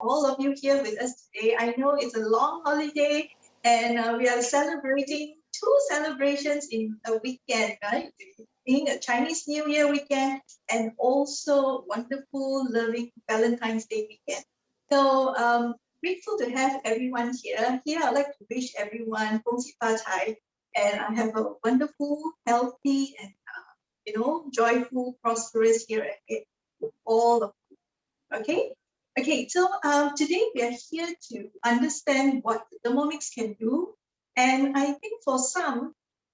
all of you here with us today. I know it's a long holiday and we are celebrating two celebrations in a weekend, right? Being a Chinese New Year weekend and also wonderful, loving Valentine's Day weekend. So grateful to have everyone here. Here, I'd like to wish everyone 恭喜发财 and I have a wonderful, healthy, and joyful, prosperous year ahead for all of you. Okay? Okay, so today we are here to understand what the Thermomix can do. And I think for some,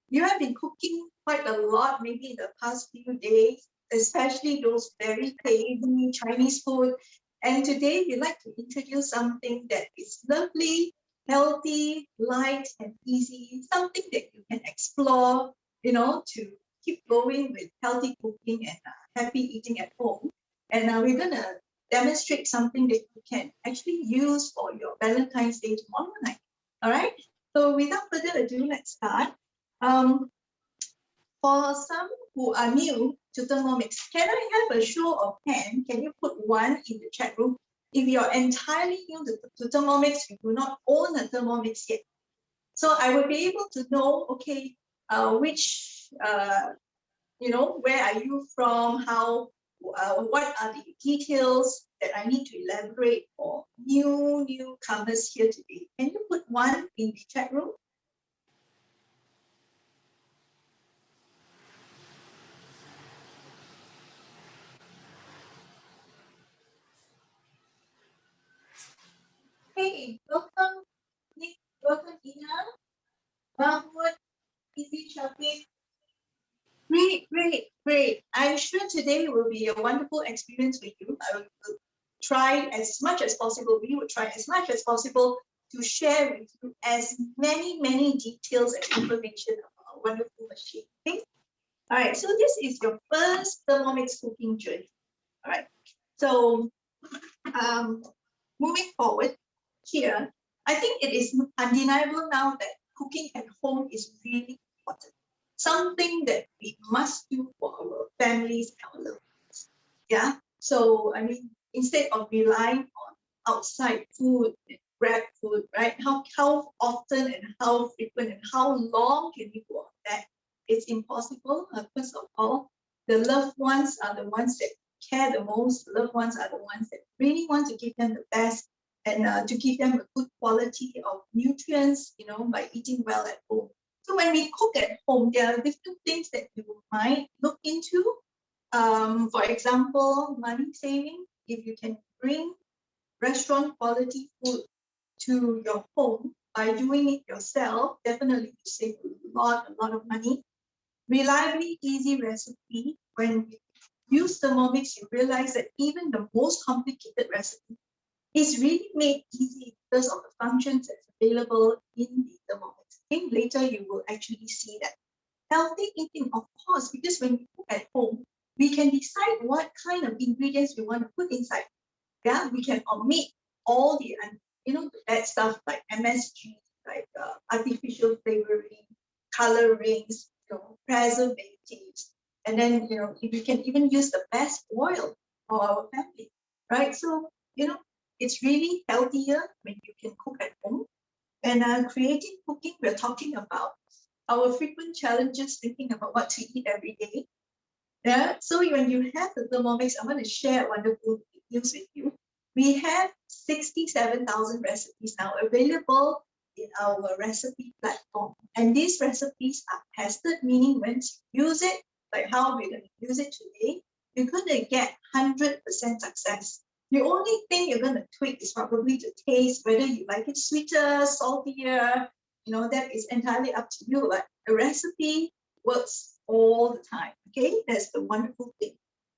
you have been cooking quite a lot, maybe in the past few days, especially those very crazy Chinese food. And today we'd like to introduce something that is lovely, healthy, light, and easy, something that you can explore, to keep going with healthy cooking and happy eating at home. And we're going to demonstrate something that you can actually use for your Valentine's Day tomorrow night. All right? So without further ado, let's start. For some who are new to Thermomix, can I have a show of hands? Can you put one in the chat room? If you're entirely new to Thermomix, you do not own a Thermomix yet. So I will be able to know, okay, which, where are you from? What are the details that I need to elaborate for newcomers here today? Can you put one in the chat room? Hey, welcome, Nick, welcome, Ina, Mahmoud, Easy Shafiq. Great. I'm sure today will be a wonderful experience for you. I will try as much as possible. We will try as much as possible to share with you as many details and information about our wonderful machine. Okay? All right, so this is your first Thermomix cooking journey. All right, so moving forward here, I think it is undeniable now that cooking at home is really important. Something that we must do for our families and our loved ones. Yeah. So I mean, instead of relying on outside food, grab food, right? How often and how frequent and how long can we go on that? It's impossible. First of all, the loved ones are the ones that care the most. The loved ones are the ones that really want to give them the best and to give them a good quality of nutrients, by eating well at home. So when we cook at home, there are different things that you might look into. For example, money saving. If you can bring restaurant quality food to your home by doing it yourself, definitely you save a lot of money. Reliably easy recipe. When you use Thermomix, you realize that even the most complicated recipe is really made easy because of the functions that's available in the Thermomix. Okay? Later, you will actually see that. Healthy eating, of course, because when we cook at home, we can decide what kind of ingredients we want to put inside. Yeah, we can omit all the the bad stuff like MSG, like artificial flavoring, colorings, preservatives, and then we can even use the best oil for our family, right? So it's really healthier when you can cook at home. And creative cooking, we're talking about our frequent challenges, thinking about what to eat every day. Yeah. So when you have the Thermomix, I'm going to share wonderful news with you. We have 67,000 recipes now available in our recipe platform. And these recipes are tested, meaning when you use it, like how we're going to use it today, you're going to get 100% success. The only thing you're going to tweak is probably the taste, whether you like it sweeter, saltier, that is entirely up to you. But the recipe works all the time. Okay, that's the wonderful thing.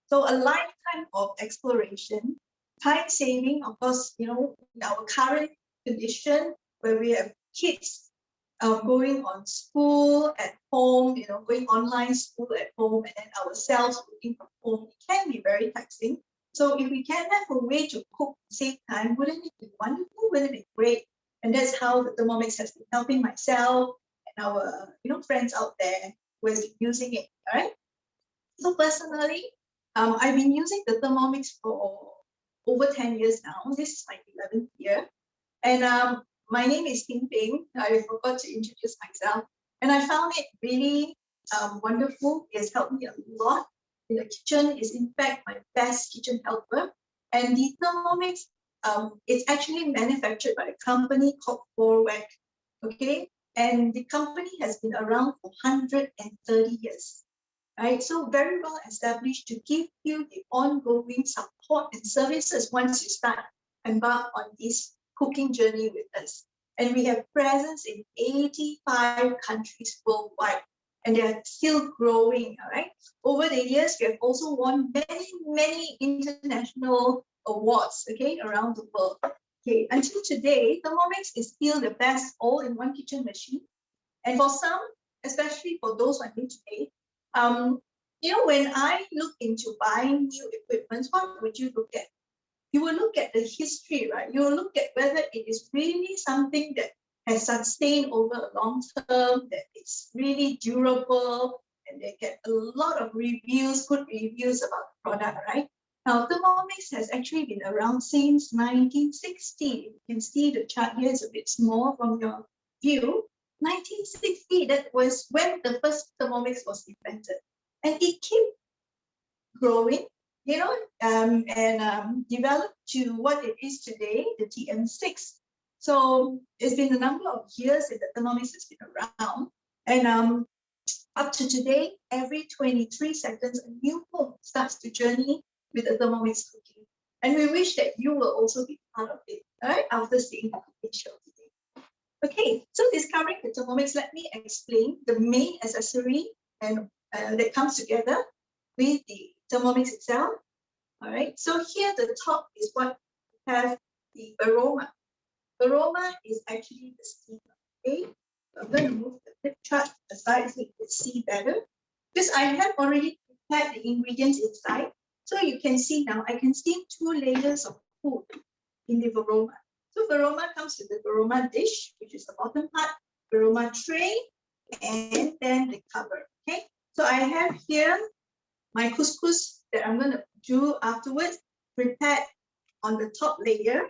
So a lifetime of exploration, time saving, of course, in our current condition where we have kids going on school at home, going online school at home, and then ourselves working from home, it can be very taxing. So if we can have a way to cook, save time, wouldn't it be wonderful? Wouldn't it be great? And that's how the Thermomix has been helping myself and our friends out there who has been using it. All right. So personally, I've been using the Thermomix for over 10 years now. This is my 11th year. And my name is Ting Ping. I forgot to introduce myself. And I found it really wonderful. It has helped me a lot in the kitchen. It's in fact my best kitchen helper. And the Thermomix, it's actually manufactured by a company called Forwec. Okay, and the company has been around for 130 years. Right, so very well established to give you the ongoing support and services once you start embark on this cooking journey with us. And we have presence in 85 countries worldwide, and they are still growing. All right. Over the years, we have also won many international awards, okay, around the world. Okay, until today, Thermomix is still the best all-in-one kitchen machine. And for some, especially for those who are new today, when I look into buying new equipment, what would you look at? You will look at the history, right? You will look at whether it is really something that has sustained over a long term, that it's really durable, and they get a lot of reviews, good reviews about the product, right? Now, Thermomix has actually been around since 1960. You can see the chart here is a bit small from your view. 1960, that was when the first Thermomix was invented. And it kept growing, and developed to what it is today, the TM6. So it's been a number of years that the Thermomix has been around. And up to today, every 23 seconds, a new home starts the journey with the Thermomix cooking. And we wish that you will also be part of it, right, after seeing the cooking show today. Okay, so discovering the Thermomix, let me explain the main accessory and that comes together with the Thermomix itself. All right, so here the top is what we have, the aroma. Aroma is actually the steamer. Okay, so I'm going to move the flip chart aside so you can see better. Because I have already prepared the ingredients inside. So you can see now, I can steam 2 layers of food in the Varoma. So Varoma comes with the Varoma dish, which is the bottom part, Varoma tray, and then the cover. Okay, so I have here my couscous that I'm going to do afterwards, prepared on the top layer.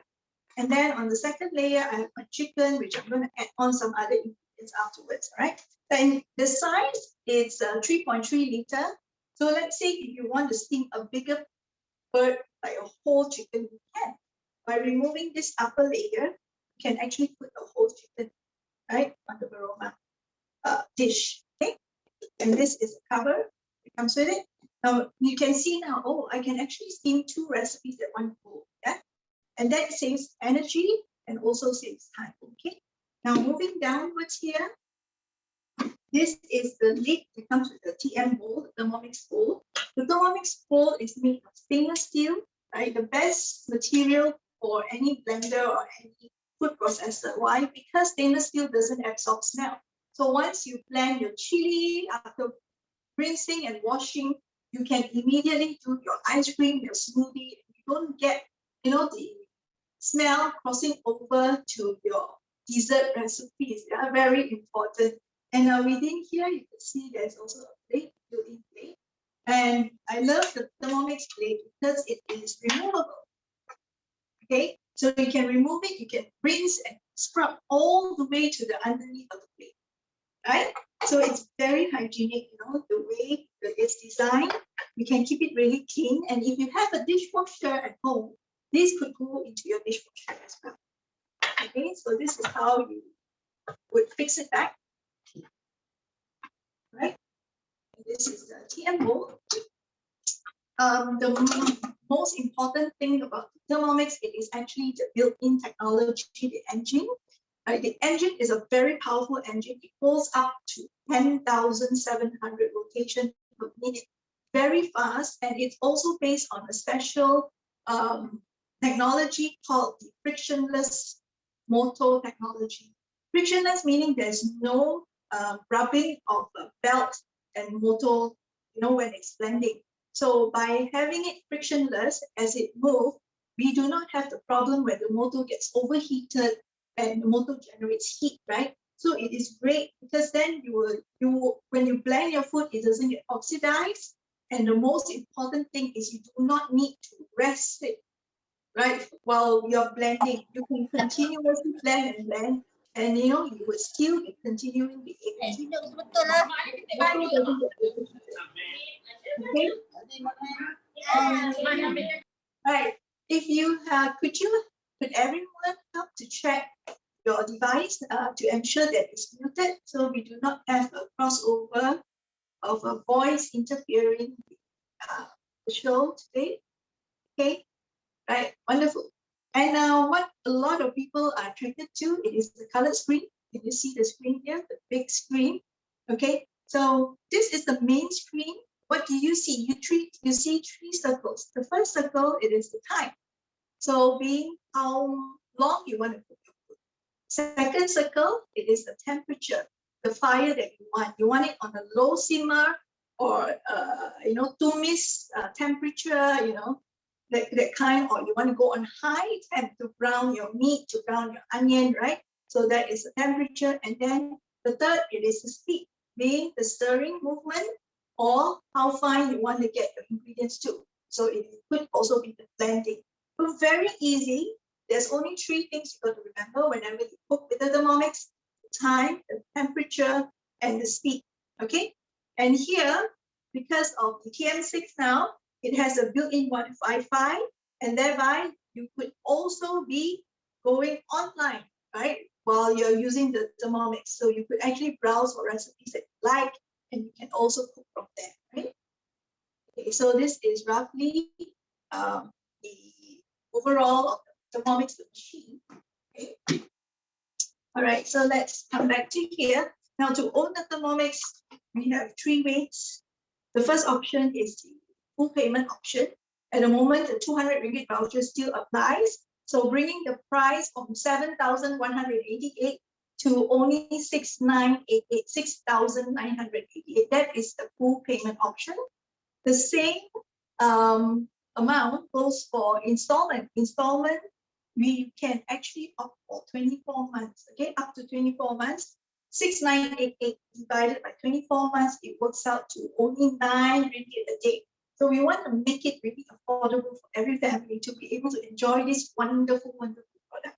And then on the second layer, I have my chicken, which I'm going to add on some other ingredients afterwards. All right. And the size is 3.3 liter. So let's say if you want to steam a bigger bird, like a whole chicken, you can. By removing this upper layer, you can actually put a whole chicken, right, on the Varoma dish. Okay. And this is the cover. It comes with it. Now you can see now, oh, I can actually steam 2 recipes at one go. Yeah. And that saves energy and also saves time. Okay. Now moving downwards here, this is the lid that comes with the TM bowl, the Thermomix bowl. The Thermomix bowl is made of stainless steel, right? The best material for any blender or any food processor. Why? Because stainless steel doesn't absorb smell. So once you blend your chili, after rinsing and washing, you can immediately do your ice cream, your smoothie. You don't get, the smell crossing over to your dessert recipes. They are very important. And within here, you can see there's also a plate, built-in plate. And I love the Thermomix plate because it is removable. Okay, so you can remove it, you can rinse and scrub all the way to the underneath of the plate, right? So it's very hygienic, the way that it's designed. You can keep it really clean. And if you have a dishwasher at home, this could go into your dishwasher as well. Okay, so this is how you would fix it back. Right? And this is the TM bowl. The most important thing about the Thermomix, it is actually the built-in technology, the engine. Right? The engine is a very powerful engine. It goes up to 10,700 rotations per minute. Very fast, and it's also based on a special technology called the frictionless motor technology. Frictionless meaning there's no rubbing of a belt and motor, when it's blending. So by having it frictionless as it moves, we do not have the problem where the motor gets overheated and the motor generates heat, right? So it is great because then when you blend your food, it doesn't get oxidized. And the most important thing is you do not need to rest it. right? While you're blending, you can continuously blend and blend, and you know you would still be continuing the able to doesn't get overheated. Okay. Right. If you have, could everyone help to check your device to ensure that it's muted, so we do not have a crossover of a voice interfering with the show today. Okay. Right. Wonderful. And now what a lot of people are attracted to, it is the colored screen. Can you see the screen here, the big screen? Okay, so this is the main screen. What do you see? You see three circles. The first circle, it is the time. So being how long you want to cook your food. Second circle, it is the temperature, the fire that you want. You want it on a low simmer or you know, tumis temperature, you know, that kind, or you want to go on high temp to brown your meat, to brown your onion, right? So that is the temperature. And then the third, it is the speed, being the stirring movement or how fine you want to get your ingredients to. So it could also be the blending. So very easy. There's only three things you got to remember whenever you cook with the Thermomix: the time, the temperature, and the speed. Okay. And here, because of the TM6 now, it has a built-in Wi-Fi, and thereby you could also be going online, right, while you're using the Thermomix. So you could actually browse for recipes that you like, and you can also cook from there, right? Okay, so this is roughly the overall of the Thermomix machine. Okay. All right, so let's come back to here. Now, to own the Thermomix, we have three ways. The first option is the full payment option. At the moment, the 200 ringgit voucher still applies. So bringing the price from 7,188 to only 6,988, 6,988. That is the full payment option. The same amount goes for installment. Installment, we can actually opt for 24 months, okay, up to 24 months. 6,988 divided by 24 months, it works out to only 9 ringgit a day. So we want to make it really affordable for every family to be able to enjoy this wonderful, wonderful product.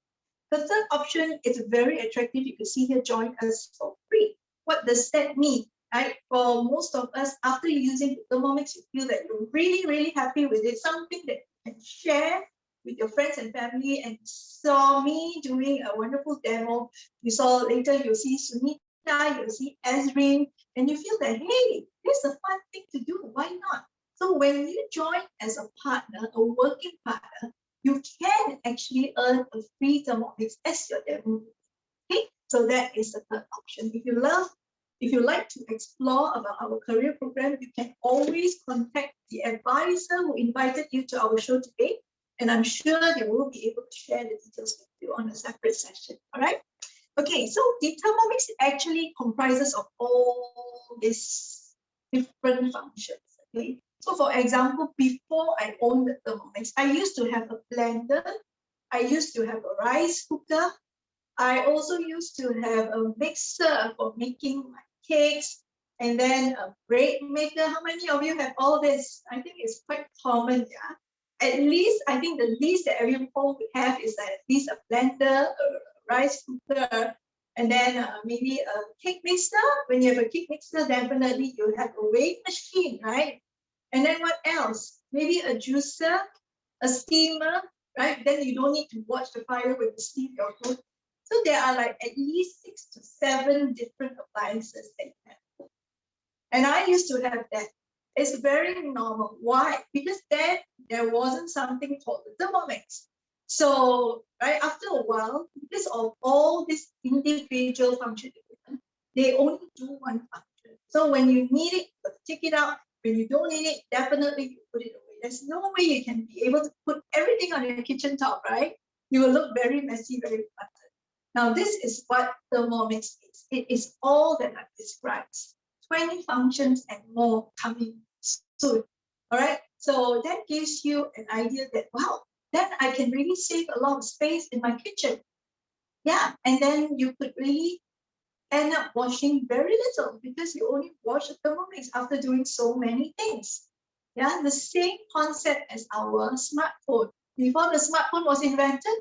The third option is very attractive. You can see here, join us for free. What does that mean? Right? For most of us, after using the Thermomix, you feel that you're really, really happy with it, something that you can share with your friends and family. And saw me doing a wonderful demo. You saw later, you'll see Sunita, you'll see Ezrin, and you feel that, hey, this is a fun thing to do. Why not? So when you join as a partner, a working partner, you can actually earn a free Thermomix as your demo. Okay, so that is the third option. If you like to explore about our career program, you can always contact the advisor who invited you to our show today. And I'm sure they will be able to share the details with you on a separate session. All right. Okay, so the Thermomix actually comprises of all these different functions. Okay. So for example, before I owned the Thermomix, I used to have a blender. I used to have a rice cooker. I also used to have a mixer for making my cakes, and then a bread maker. How many of you have all this? I think it's quite common, yeah. At least, I think the least that every home would have is at least a blender, a rice cooker, and then maybe a cake mixer. When you have a cake mixer, definitely you have a weighing machine, right? And then what else? Maybe a juicer, a steamer, right? Then you don't need to watch the fire when you steam your food. So there are like at least 6 to 7 different appliances that you have. And I used to have that. It's very normal. Why? Because then there wasn't something called the Thermomix. So right after a while, because of all these individual function equipment, they only do one function. So when you need it, you take it out. When you don't need it, definitely you put it away. There's no way you can be able to put everything on your kitchen top, right? You will look very messy, very cluttered. Now, this is what Thermomix is. It is all that I've described. 20 functions and more coming soon. All right. So that gives you an idea that, wow, then I can really save a lot of space in my kitchen. Yeah. And then you could really end up washing very little because you only wash the Thermomix after doing so many things. Yeah. The same concept as our smartphone. Before the smartphone was invented,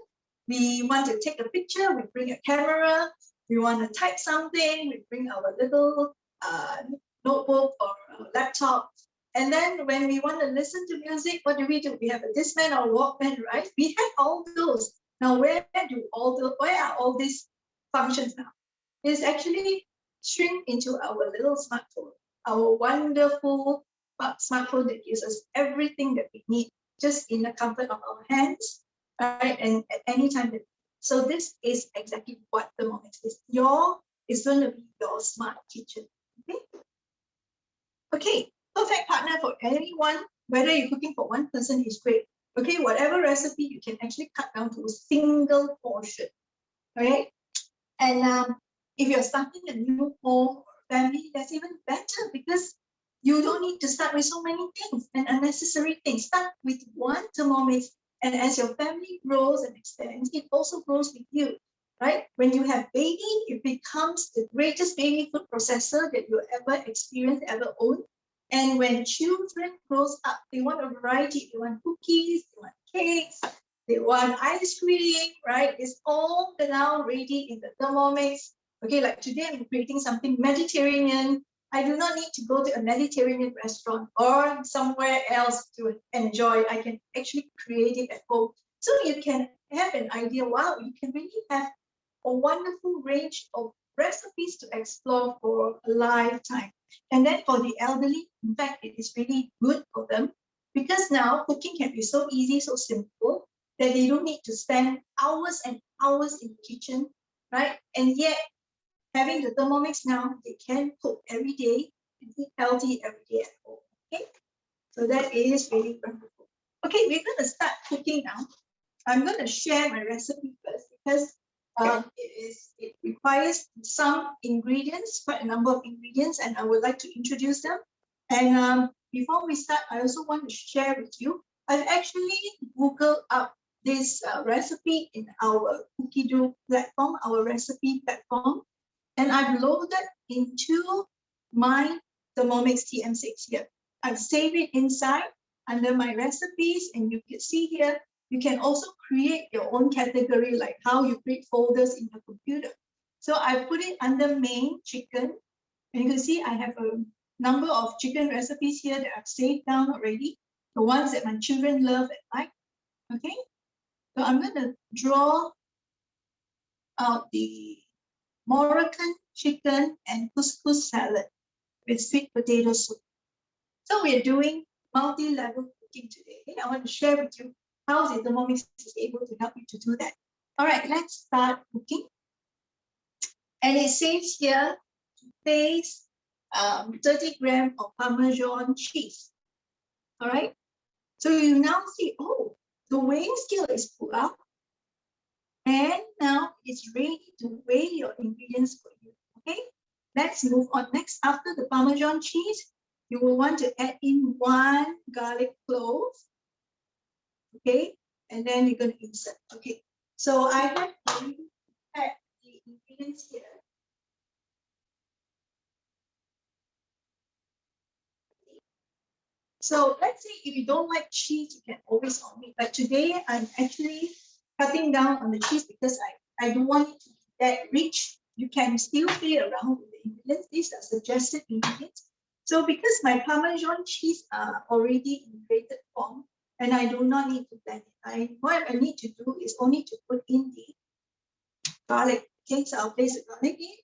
we want to take a picture, we bring a camera, we want to type something, we bring our little notebook or laptop. And then when we want to listen to music, what do? We have a Discman or Walkman, right? We have all those. Now, where are all these functions now? It's actually shrink into our little smartphone, our wonderful smartphone that gives us everything that we need just in the comfort of our hands, right? And at any time. So this is exactly what Thermomix is. It's going to be your smart kitchen. Okay. Okay. Perfect partner for anyone. Whether you're cooking for one person is great. Okay. Whatever recipe you can actually cut down to a single portion. Okay. And if you're starting a new home or family, that's even better because you don't need to start with so many things and unnecessary things. Start with one Thermomix, and as your family grows and expands, it also grows with you, right? When you have baby, it becomes the greatest baby food processor that you'll ever experience, ever own. And when children grows up, they want a variety. They want cookies, they want cakes, they want ice cream, right? It's all now ready in the Thermomix. Okay, like today I'm creating something Mediterranean. I do not need to go to a Mediterranean restaurant or somewhere else to enjoy. I can actually create it at home. So you can have an idea, wow, you can really have a wonderful range of recipes to explore for a lifetime. And then for the elderly, in fact, it is really good for them because now cooking can be so easy, so simple that they don't need to spend hours and hours in the kitchen, right? And yet, having the Thermomix now, they can cook every day and eat healthy every day at home. Okay, so that is really wonderful. Okay, we're going to start cooking now. I'm going to share my recipe first because it requires some ingredients, quite a number of ingredients, and I would like to introduce them. And before we start, I also want to share with you. I've actually Googled up this recipe in our Cookie Dough platform, our recipe platform. And I've loaded into my Thermomix TM6 here. I've saved it inside under my recipes, and you can see here, you can also create your own category, like how you create folders in your computer. So I put it under main chicken, and you can see I have a number of chicken recipes here that I've saved down already, the ones that my children love and like. Okay, so I'm going to draw out the Moroccan chicken and couscous salad with sweet potato soup. So we're doing multi-level cooking today. I want to share with you how the Thermomix is able to help you to do that. All right, let's start cooking. And it says here to place 30 grams of Parmesan cheese. All right, so you now see, oh, the weighing scale is pulled out. And now it's ready to weigh your ingredients for you. Okay, let's move on. Next, after the Parmesan cheese, you will want to add in 1 garlic clove. Okay, and then you're going to insert. Okay, so I have already added the ingredients here. So let's say if you don't like cheese, you can always omit. But today I'm actually cutting down on the cheese because I don't want it to be that rich. You can still play around with the ingredients. These are suggested ingredients. So because my Parmesan cheese are already in grated form, and I do not need to blend it. What I need to do is only to put in the garlic. Okay, so I'll place the garlic in.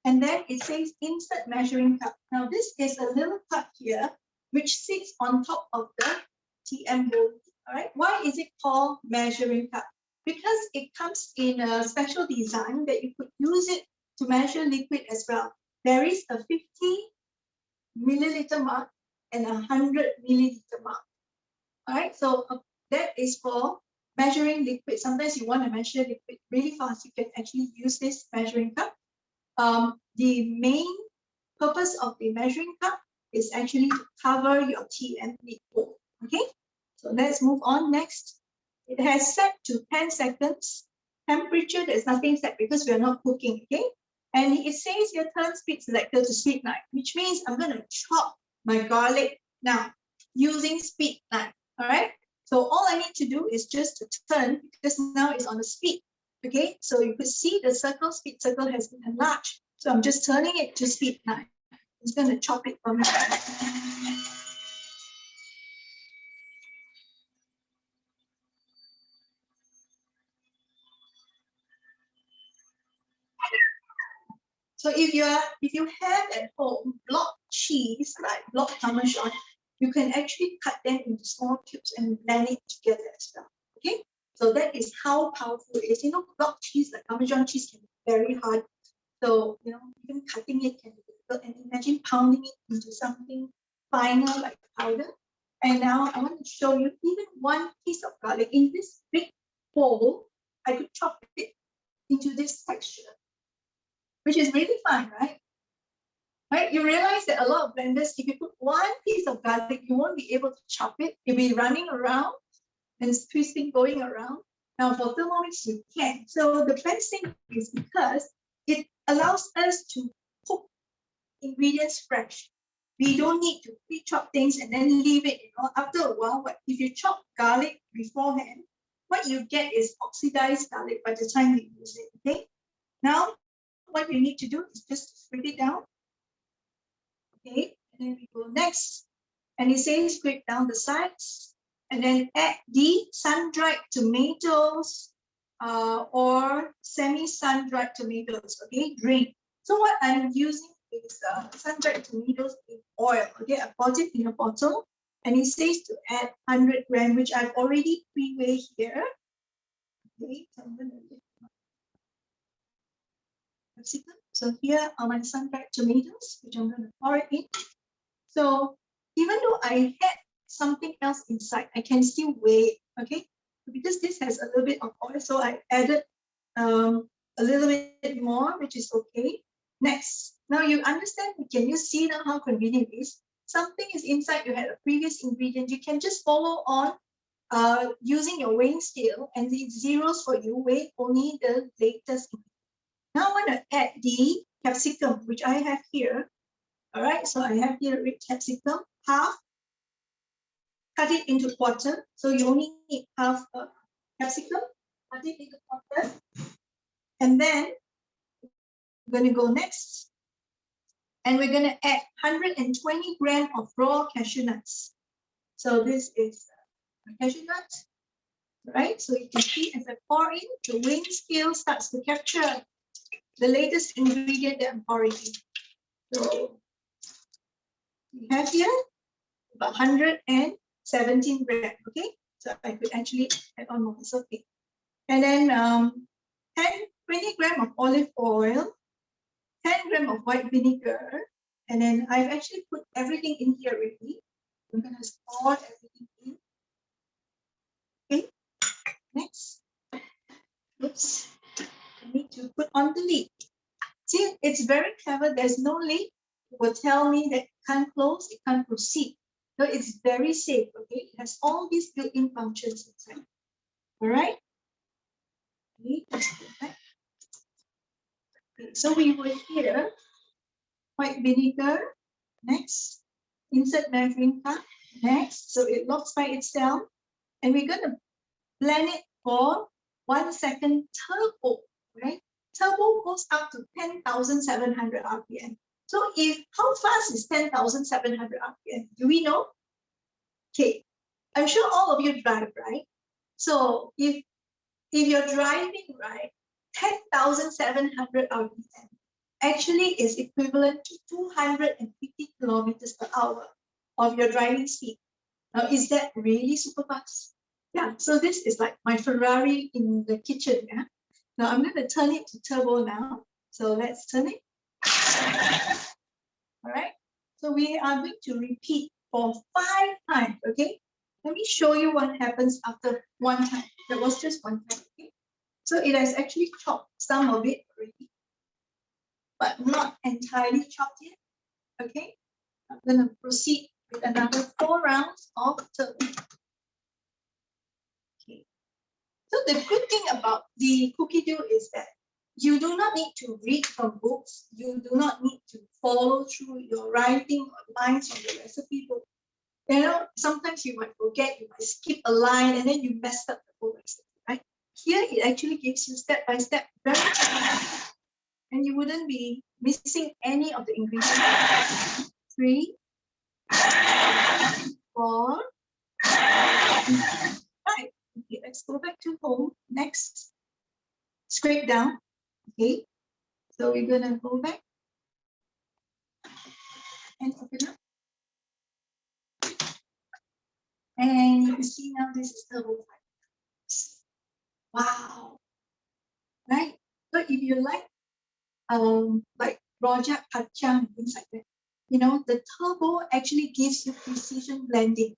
And then it says insert measuring cup. Now this is a little cup here, which sits on top of the TM bowl. All right, why is it called measuring cup? Because it comes in a special design that you could use it to measure liquid as well. There is a 50 milliliter mark and a 100 milliliter mark. All right, so that is for measuring liquid. Sometimes you want to measure liquid really fast. You can actually use this measuring cup. The main purpose of the measuring cup is actually to cover your TM meat bowl. Okay, so let's move on next. It has set to 10 seconds. Temperature, there's nothing set because we are not cooking. Okay, and it says here turn speed selector to speed knife, which means I'm going to chop my garlic now using speed knife. All right, So all I need to do is just to turn, because now it's on the speed. Okay, so you could see the circle, speed circle has been enlarged. So I'm just turning it to speed 9. It's going to chop it for me. So if you have at home block cheese, like block Parmesan, you can actually cut them into small cubes and blend it together as well. Okay, so that is how powerful it is. You know, block cheese like Parmesan cheese can be very hard. So even cutting it can be difficult. And imagine pounding it into something finer like powder. And now I want to show you even one piece of garlic in this big bowl. I could chop it into this texture, which is really fun, right? Right? You realize that a lot of blenders, if you put one piece of garlic, you won't be able to chop it. You'll be running around and twisting, going around. Now for Thermomix, you can. So the best thing is because it allows us to cook ingredients fresh. We don't need to pre-chop things and then leave it, after a while. But if you chop garlic beforehand, what you get is oxidized garlic by the time you use it, okay? Now, what you need to do is just split it down. Okay, and then we go next. And it says scrape down the sides and then add the sun-dried tomatoes or semi-sun-dried tomatoes, okay, drain. So what I'm using is sun-dried tomatoes in oil, okay, I bought it in a bottle and it says to add 100 grams, which I've already pre-weighed here. Okay, so I'm going to capsicum. So here are my sun-dried tomatoes, which I'm going to pour it in. So even though I had something else inside, I can still weigh it, okay? Because this has a little bit of oil, so I added a little bit more, which is okay. Next, now you understand, can you see now how convenient it is? Something is inside, you had a previous ingredient, you can just follow on using your weighing scale and the zeros for you, weigh only the latest ingredient. Now I want to add the capsicum, which I have here. All right, so I have here red capsicum, half, cut it into quarter. So you only need half a capsicum, cut it into quarter. And then we're going to go next. And we're going to add 120 grams of raw cashew nuts. So this is cashew nuts, right? So you can see as I pour in, the weighing scale starts to capture the latest ingredient that I'm pouring in. So we have here about 117 grams, okay? So I could actually add on more, it's okay. And then 20 grams of olive oil, 10 grams of white vinegar, and then I've actually put everything in here already. I'm gonna pour everything in. Okay, next. Oops, I need to put on the lid. See, it's very clever, there's no lid. It will tell me that it can't close, it can't proceed. So it's very safe, okay? It has all these built-in functions inside. All right? Okay, so we will here white vinegar. Next, insert measuring cup. Next, so it locks by itself, and we're going to blend it for 1 second turbo. Right? Turbo goes up to 10,700 RPM. So how fast is 10,700 RPM? Do we know? Okay, I'm sure all of you drive, right? So if you're driving, right, 10,700 RPM actually is equivalent to 250 kilometers per hour of your driving speed. Now, is that really super fast? Yeah, so this is like my Ferrari in the kitchen. Yeah. Now I'm going to turn it to turbo now. So let's turn it. All right. So we are going to repeat for 5 times. Okay. Let me show you what happens after 1 time. That was just 1 time. Okay. So it has actually chopped some of it already, but not entirely chopped yet. Okay. I'm going to proceed with another 4 rounds of turbo. Okay. So the good thing about the cookie dough is that you do not need to read from books. You do not need to follow through your writing or lines from the recipe book. You know, sometimes you might forget, you might skip a line, and then you messed up the whole recipe, right? Here, it actually gives you step by step, very fast, and you wouldn't be missing any of the ingredients. 3, 4, 5. Okay, let's go back to home. Next, scrape down. Okay, so we're gonna go back and open up. And you can see now this is the whole time. Wow. Right? So if you like rojak kacang, things like that, you know, the turbo actually gives you precision blending.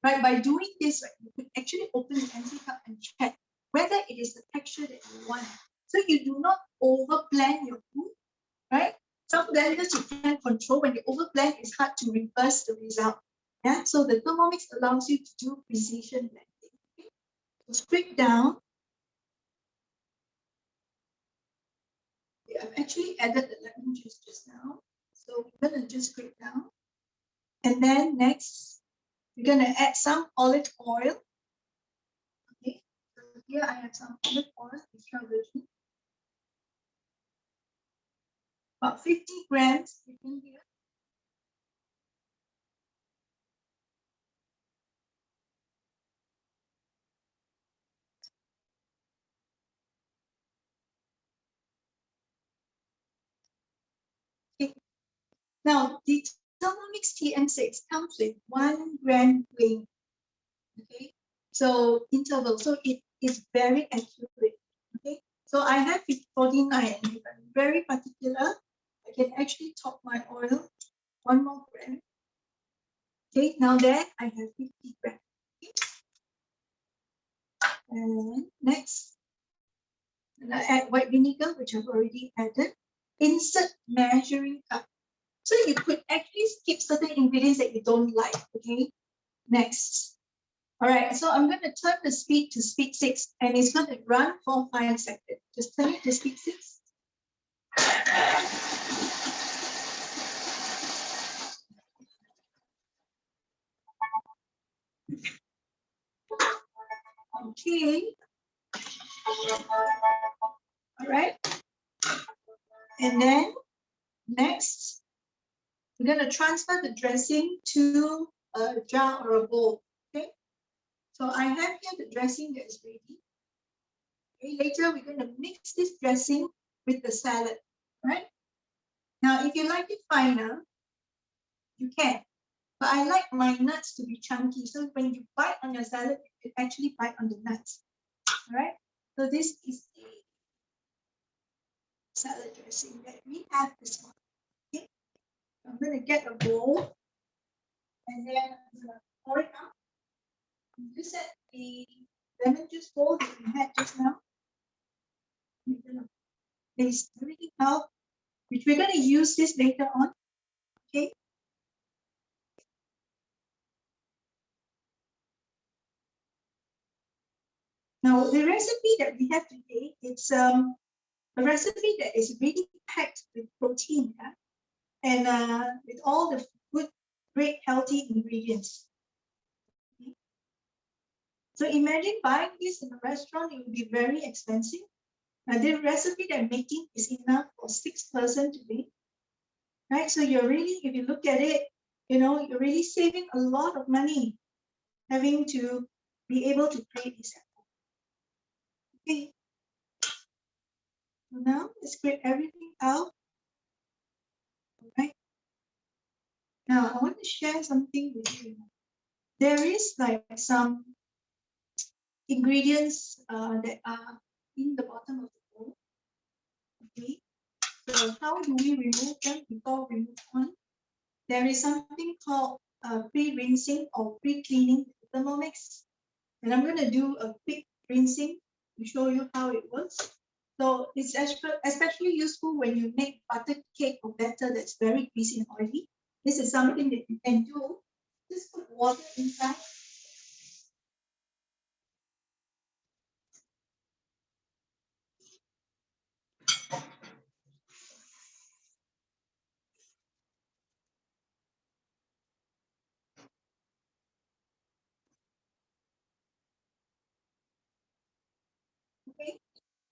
Right? By doing this, right, you could actually open the MC cup and check whether it is the texture that you want. So you do not over blend your food, right? Some blenders you can't control. When you over blend, it's hard to reverse the result. Yeah, so the Thermomix allows you to do precision blending. Okay? So scrape down. I've actually added the lemon juice just now. So we're gonna just scrape down. And then next, we're gonna add some olive oil. Okay, so here I have some olive oil, extra virgin. About 50 grams in here. Okay. Now, the Thermomix TM6 comes with 1 gram weight. Okay, so interval, so it is very accurate. Okay, so I have 49, and if I'm very particular, I can actually top my oil 1 more gram. Okay, now there I have 50 grams. Okay. And next, and I add white vinegar, which I've already added. Insert measuring cup. So you could actually skip certain ingredients that you don't like. Okay, next. All right, so I'm going to turn the speed to speed 6, and it's going to run for 5 seconds. Just turn it to speed 6. Okay. All right. And then next, we're going to transfer the dressing to a jar or a bowl. Okay. So I have here the dressing that is ready. Okay. Later, we're going to mix this dressing with the salad. Right. Now, if you like it finer, you can. But I like my nuts to be chunky. So when you bite on your salad, you can actually bite on the nuts. All right. So this is the salad dressing that we have this one. Okay. I'm going to get a bowl, and then I'm going to pour it out. You set the lemon juice bowl that we had just now. We're going to place everything out, which we're going to use this later on. Okay. Now the recipe that we have today, it's a recipe that is really packed with protein, yeah? And with all the good, great, healthy ingredients. Okay. So imagine buying this in a restaurant, it would be very expensive. Now the recipe that I'm making is enough for 6 persons today, right? So you're really, if you look at it, you know, you're really saving a lot of money having to be able to create this. Okay. So now let's scrape everything out. All right. Now I want to share something with you. There is like some ingredients that are in the bottom of the bowl. Okay. So how do we remove them before we move on? There is something called pre-rinsing or pre-cleaning Thermomix. And I'm going to do a quick rinsing to show you how it works. So it's especially useful when you make butter cake or batter that's very greasy and oily. This is something that you can do. Just put water inside.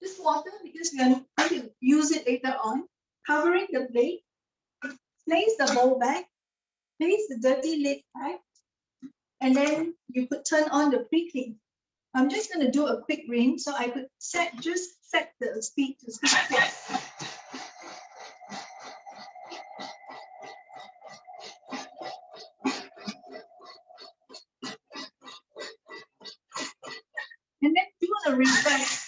Just water because we are going to use it later on. Covering the plate. Place the bowl back. Place the dirty lid back. And then you could turn on the pre-clean. I'm just going to do a quick rinse, so I could set the speed to speed 4. And then do a refresh.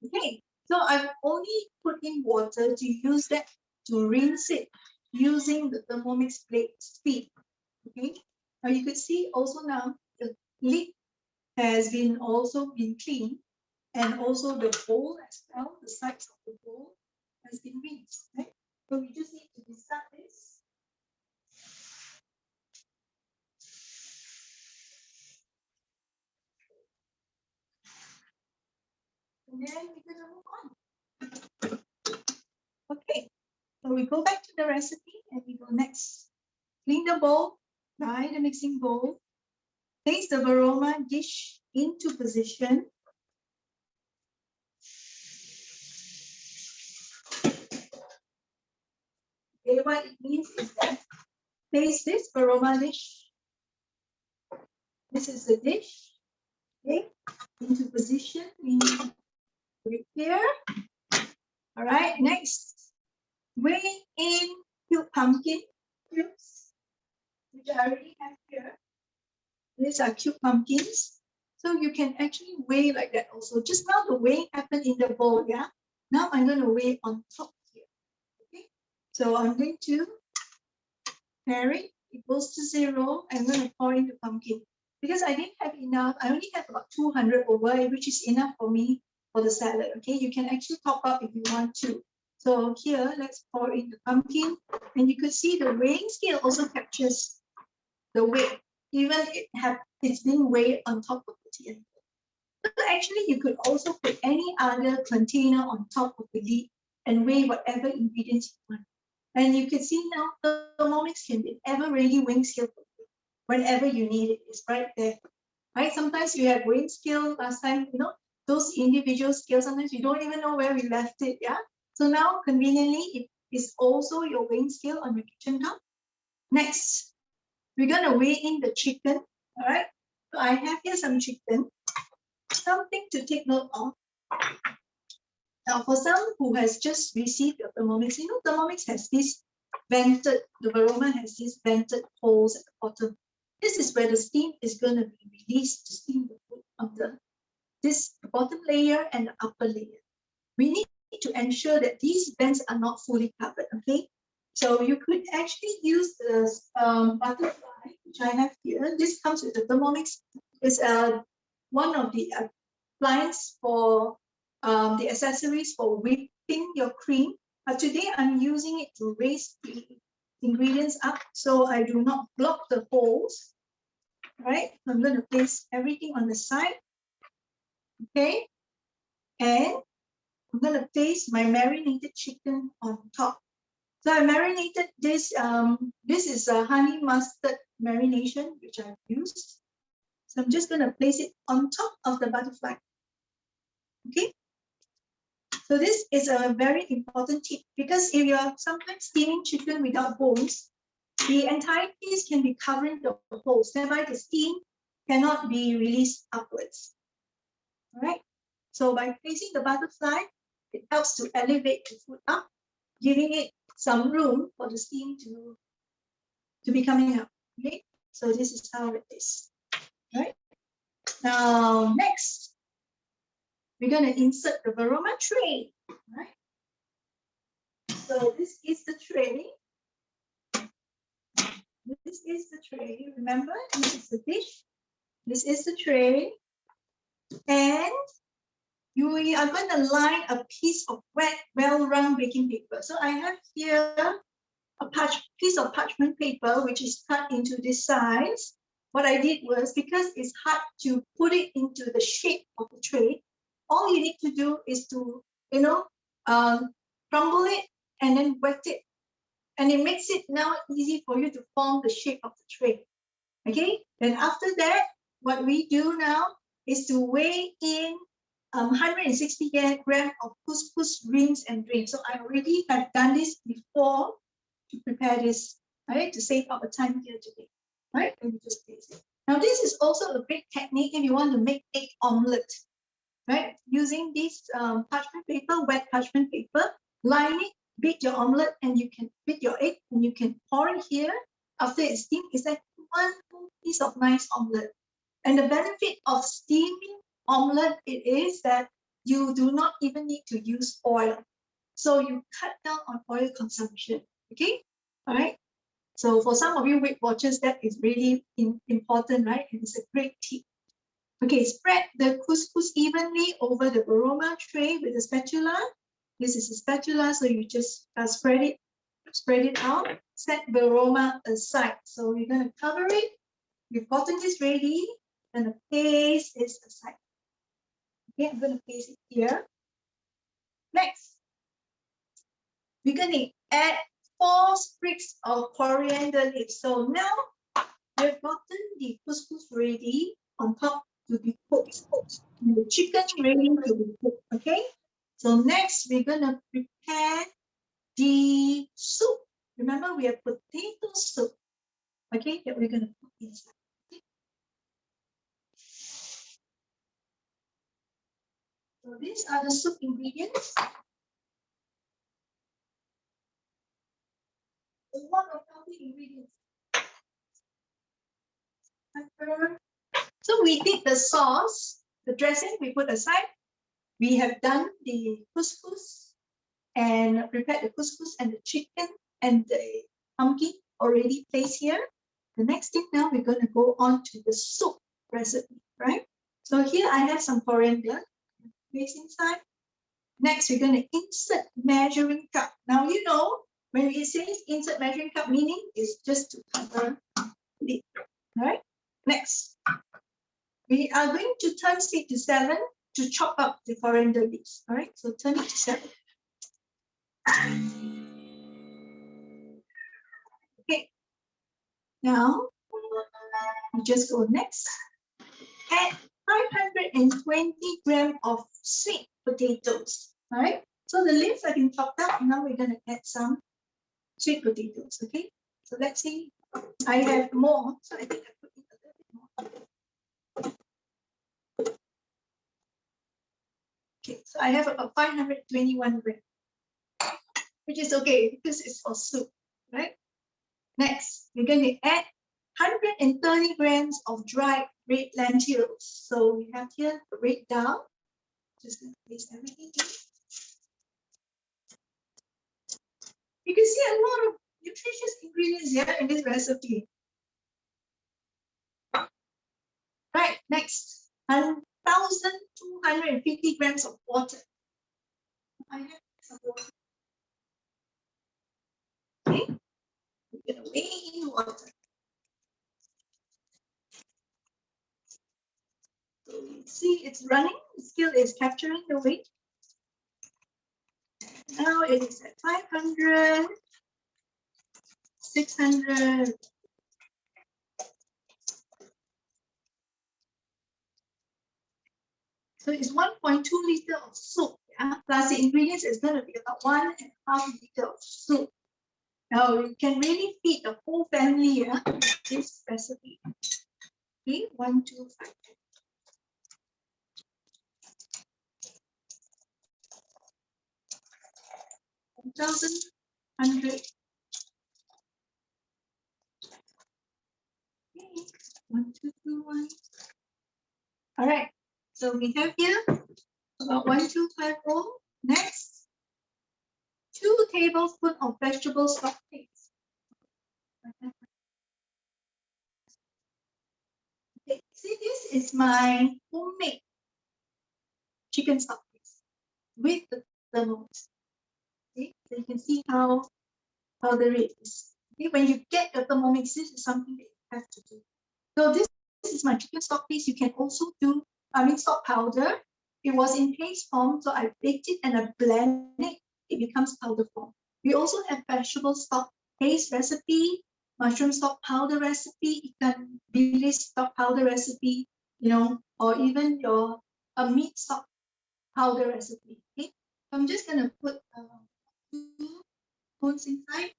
Okay, so I've only put in water to use that to rinse it using the Thermomix plate speed. Okay, now you could see also now the lid has been cleaned, and also the bowl as well, the sides of the bowl has been rinsed, right? So we just need to discard this. And then we're gonna move on. Okay, so we go back to the recipe and we go next. Clean the bowl, dry the mixing bowl, place the varoma dish into position. Okay, what it means is that place this varoma dish. This is the dish. Okay, into position. We put it here. All right, next, weigh in cubed pumpkin cubes, which I already have here. These are cute pumpkins. So you can actually weigh like that also. Just now the weighing happened in the bowl, yeah? Now I'm going to weigh on top here, okay? So I'm going to pair it. It goes to 0. I'm going to pour in the pumpkin. Because I didn't have enough, I only have about 200 over, which is enough for me for the salad, okay? You can actually top up if you want to. So here, let's pour in the pumpkin. And you could see the weighing scale also captures the weight. Even it's being weighed on top of the TM. So actually, you could also put any other container on top of the lid and weigh whatever ingredients you want. And you can see now the Thermomix can be ever-ready weighing scale for you. Whenever you need it, it's right there. Right? Sometimes you have weighing scale. Last time, those individual scales, sometimes you don't even know where we left it. Yeah. So now, conveniently, it is also your weighing scale on your kitchen top. Next, we're going to weigh in the chicken. All right. So I have here some chicken. Something to take note of. Now, for some who has just received your Thermomix, Thermomix has this vented, the varoma has these vented holes at the bottom. This is where the steam is going to be released to steam the food on this bottom layer and the upper layer. We need to ensure that these vents are not fully covered, okay? So you could actually use the butterfly, which I have here. This comes with the Thermomix. It's one of the appliances for the accessories for whipping your cream. But today I'm using it to raise the ingredients up so I do not block the holes. Right? I'm going to place everything on the side. Okay? And I'm going to place my marinated chicken on top. So I marinated this. This is a honey mustard marination, which I've used. So I'm just going to place it on top of the butterfly. Okay? So this is a very important tip because if you're sometimes steaming chicken without bones, the entire piece can be covering the holes, thereby the steam cannot be released upwards. All right. So by placing the butterfly, it helps to elevate the food up, giving it some room for the steam to be coming up. Okay. So this is how it is. Right. Now next, we're going to insert the varoma tray. Right. So this is the tray. This is the tray. Remember, this is the dish. This is the tray. And you are going to line a piece of wet, well-run baking paper. So I have here a piece of parchment paper, which is cut into this size. What I did was, because it's hard to put it into the shape of the tray, all you need to do is to, crumble it, and then wet it. And it makes it now easy for you to form the shape of the tray. Okay, then after that, what we do now is to weigh in 160 grams of couscous, rinse and drain. So I already have done this before to prepare this, right, to save our time here today. Right, let me just place it. Now this is also a great technique if you want to make egg omelette, right? Using this parchment paper, wet parchment paper, line it, beat your omelette, and you can beat your egg, and you can pour it here. After it's steamed, it's like one piece of nice omelette. And the benefit of steaming omelette it is that you do not even need to use oil. So you cut down on oil consumption. Okay, all right. So for some of you Weight Watchers, that is really important, right? And it's a great tip. Okay, spread the couscous evenly over the aroma tray with a spatula. This is a spatula, so you just spread it out. Set the aroma aside. So we're going to cover it. We've gotten this ready, and the paste is aside. Okay, I'm going to place it here. Next, we're going to add 4 sprigs of coriander leaves. So now we've gotten the couscous ready on top to be cooked, and the chicken ready to be cooked. Okay, so next we're going to prepare the soup. Remember, we have potato soup, okay, that we're going to put inside. So these are the soup ingredients. A lot of healthy ingredients. Pepper. So we did the sauce, the dressing we put aside. We have done the couscous and prepared the couscous and the chicken and the pumpkin already placed here. The next thing now we're going to go on to the soup recipe, right? So here I have some coriander placed inside. Next, we're going to insert measuring cup. Now, you know, when it says insert measuring cup, meaning is just to cover it, right? Next, we are going to turn speed to 7 to chop up the coriander leaves, all right? So turn it to 7. Okay, now we just go next. Add 520 grams of sweet potatoes, all right? So the leaves have been chopped up. Now we're going to add some sweet potatoes, okay? So let's see. I have more, so I think I put in a little bit more. Okay, so I have about 521 grams, which is okay because it's for soup, right? Next, we're going to add 130 grams of dried red lentils. So we have here the red dal. Just going to place everything in. You can see a lot of nutritious ingredients here in this recipe. Right, next, 1,250 grams of water. I have some water. Okay, we're going to weigh in water. So you see it's running, the scale is capturing the weight. Now it is at 500, 600. So it's 1.2 liter of soup. Yeah? Plus the ingredients is going to be about 1.5 liter of soup. Now you can really feed the whole family, yeah, this recipe. Okay, 1, 2, 5. $1,100. Okay. 1, 2, 2, 1. All right. So we have here about 1,250. Next, 2 tablespoons of vegetable stock paste. Okay. See, this is my homemade chicken stock paste with the Thermomix. Okay, so you can see how powdery it is. Okay, when you get the Thermomix, this is something that you have to do. So this is my chicken stock paste. You can also do, stock powder. It was in paste form, so I baked it and I blended it it becomes powder form. We also have vegetable stock paste recipe, mushroom stock powder recipe, ikan bilis stock powder recipe, you know, or even your meat stock powder recipe. Okay, so I'm just gonna put 2 spoons inside.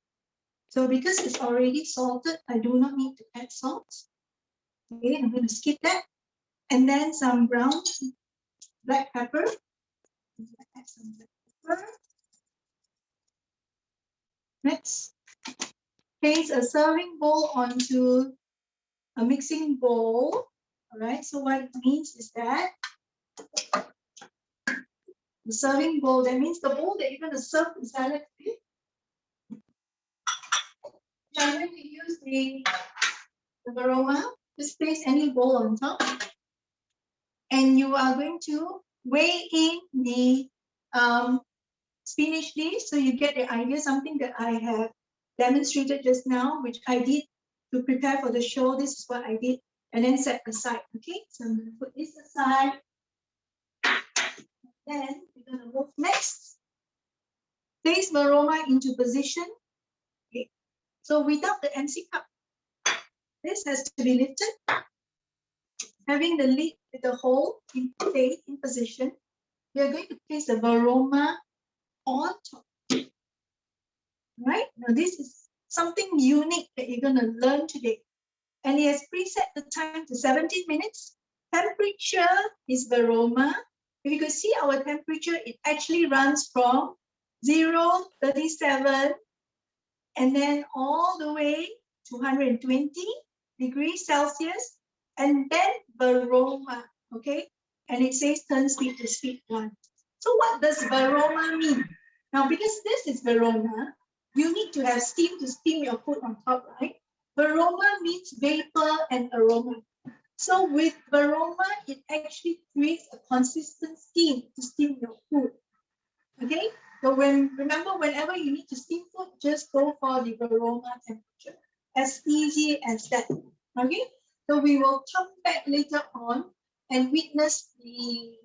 So because it's already salted, I do not need to add salt. Okay, I'm gonna skip that. And then some ground black pepper. Add some black pepper. Next, place a serving bowl onto a mixing bowl. All right, so what it means is that the serving bowl, that means the bowl that you're going to serve the salad with. I'm going to use the aroma. Just place any bowl on top. And you are going to weigh in the spinach leaves so you get the idea, something that I have demonstrated just now, which I did to prepare for the show. This is what I did, and then set aside. Okay, so I'm going to put this aside. Then we're going to move next. Place aroma into position. Okay, so without the MC cup, this has to be lifted. Having the lid with the hole in place in position, we are going to place the aroma on top. Right? Now this is something unique that you're going to learn today. And it has preset the time to 17 minutes. Temperature is aroma. If you could see our temperature, it actually runs from 0, 37, and then all the way to 120 degrees Celsius, and then aroma, okay? And it says turn speed to speed 1. So what does aroma mean? Now, because this is aroma, you need to have steam to steam your food on top, right? Aroma means vapor and aroma. So with aroma, it actually creates a consistent steam to steam your food. Okay? So remember, whenever you need to steam food, just go for the aroma temperature. As easy as that. Okay? So we will come back later on and witness the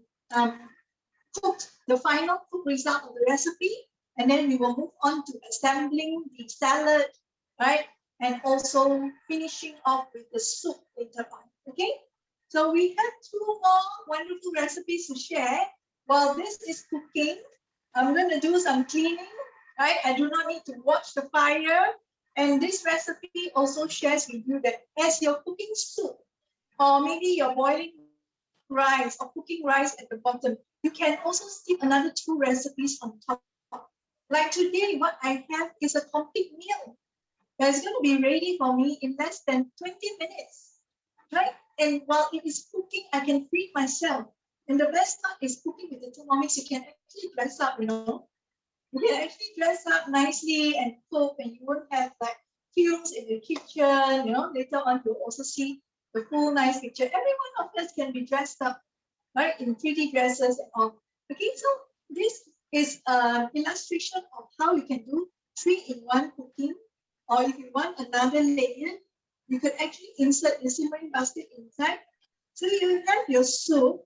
final cooked result of the recipe, and then we will move on to assembling the salad, right? And also finishing off with the soup later on. Okay? So we have 2 more wonderful recipes to share. While this is cooking, I'm going to do some cleaning, right? I do not need to watch the fire. And this recipe also shares with you that as you're cooking soup, or maybe you're boiling rice or cooking rice at the bottom, you can also steam another 2 recipes on top. Like today, what I have is a complete meal that's going to be ready for me in less than 20 minutes, right? And while it is cooking, I can feed myself. And the best part is cooking with the Thermomix. You can actually dress up, you know. You can actually dress up nicely and cook, and you won't have like fumes in the kitchen. You know, later on you'll also see the full nice picture. Every one of us can be dressed up, right, in pretty dresses and all. Okay, so this is an illustration of how you can do 3-in-1 cooking, or if you want another layer, you could actually insert the simmering basket inside. So you have your soup,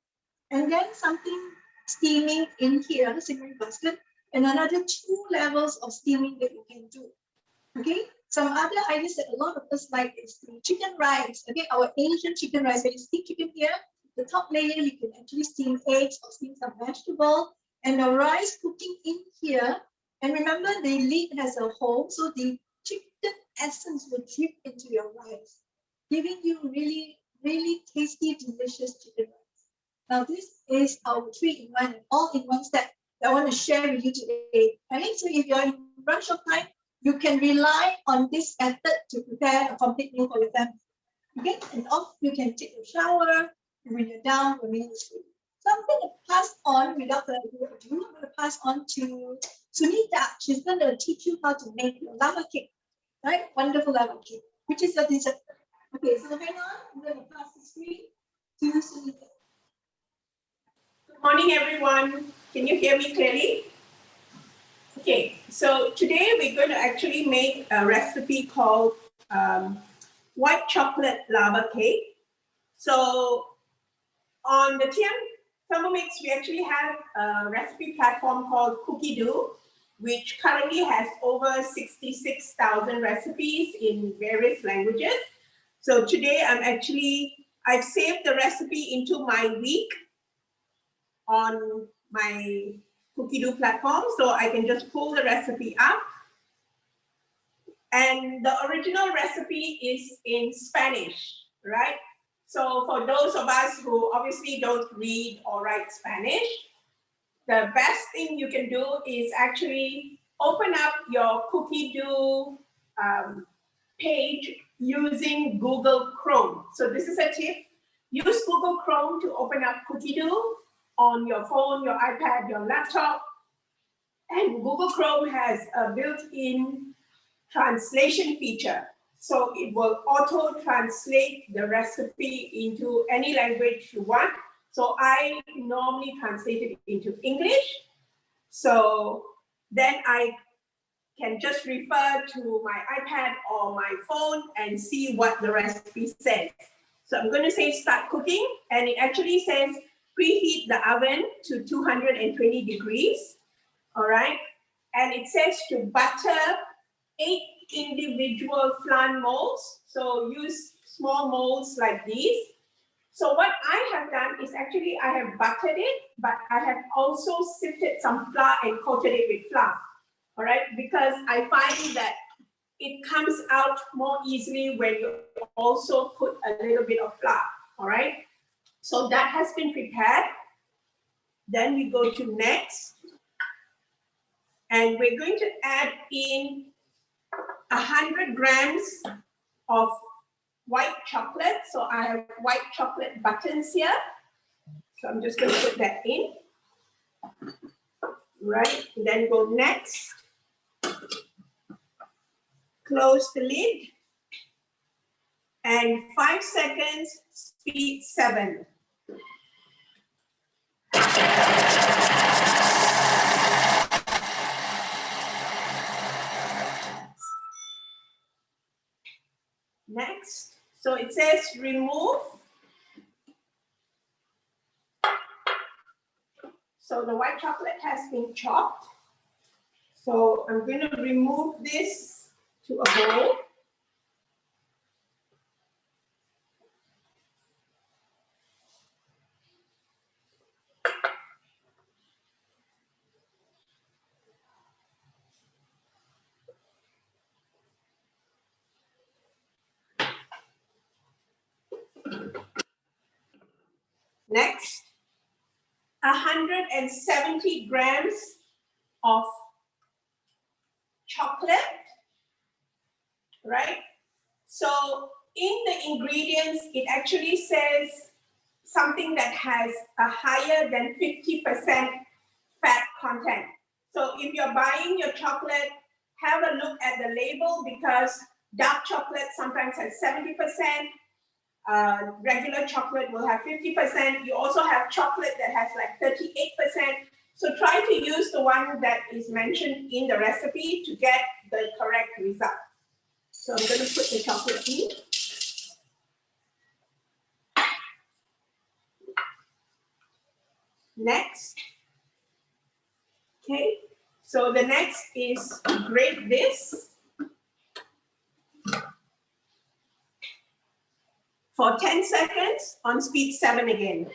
and then something steaming in here, the simmering basket, and another 2 levels of steaming that you can do. Okay, some other ideas that a lot of us like is the chicken rice. Okay, our Asian chicken rice. When you steam chicken here, the top layer you can actually steam eggs or steam some vegetable, and the rice cooking in here. And remember, the lid has a hole, so the chicken essence will drip into your rice, giving you really, really tasty, delicious chicken rice. Now, this is our 3-in-1, all-in-one step that I want to share with you today. Okay, so if you're in rush of time, you can rely on this method to prepare a complete meal for your family. Okay, and off you can take a shower, and when you're down, your meal is ready. So I'm going to pass on without further ado. I'm going to pass on to Sunita. She's going to teach you how to make your lava cake, right? Wonderful lava cake, which is your dessert. Okay, so hang on. I'm going to pass the screen to Sunita. Good morning, everyone. Can you hear me clearly? Okay, so today we're going to actually make a recipe called white chocolate lava cake. So on the TM Thermomix, we actually have a recipe platform called Cookie Do. which currently has over 66,000 recipes in various languages. So today I've saved the recipe into my week on my Cookie platform, so I can just pull the recipe up. And the original recipe is in Spanish, right? So for those of us who obviously don't read or write Spanish, the best thing you can do is actually open up your Cookie page using Google Chrome. So this is a tip. Use Google Chrome to open up Cookie on your phone, your iPad, your laptop. And Google Chrome has a built-in translation feature. So it will auto-translate the recipe into any language you want. So I normally translate it into English. So then I can just refer to my iPad or my phone and see what the recipe says. So I'm going to say start cooking, and it actually says preheat the oven to 220 degrees, all right? And it says to butter 8 individual flan molds. So use small molds like these. So what I have done is actually I have buttered it, but I have also sifted some flour and coated it with flour, all right? Because I find that it comes out more easily when you also put a little bit of flour, all right? So that has been prepared. Then we go to next. And we're going to add in 100 grams of white chocolate. So I have white chocolate buttons here. So I'm just going to put that in. Right, and then go next. Close the lid. And 5 seconds, speed 7. Next, so it says remove. So the white chocolate has been chopped. So I'm going to remove this to a bowl. Next, 170 grams of chocolate, right? So in the ingredients, it actually says something that has a higher than 50% fat content. So if you're buying your chocolate, have a look at the label, because dark chocolate sometimes has 70%, regular chocolate will have 50%. You also have chocolate that has like 38%. So try to use the one that is mentioned in the recipe to get the correct result. So I'm going to put the chocolate in. Next. Okay, so the next is to grate this for 10 seconds on speed 7 again.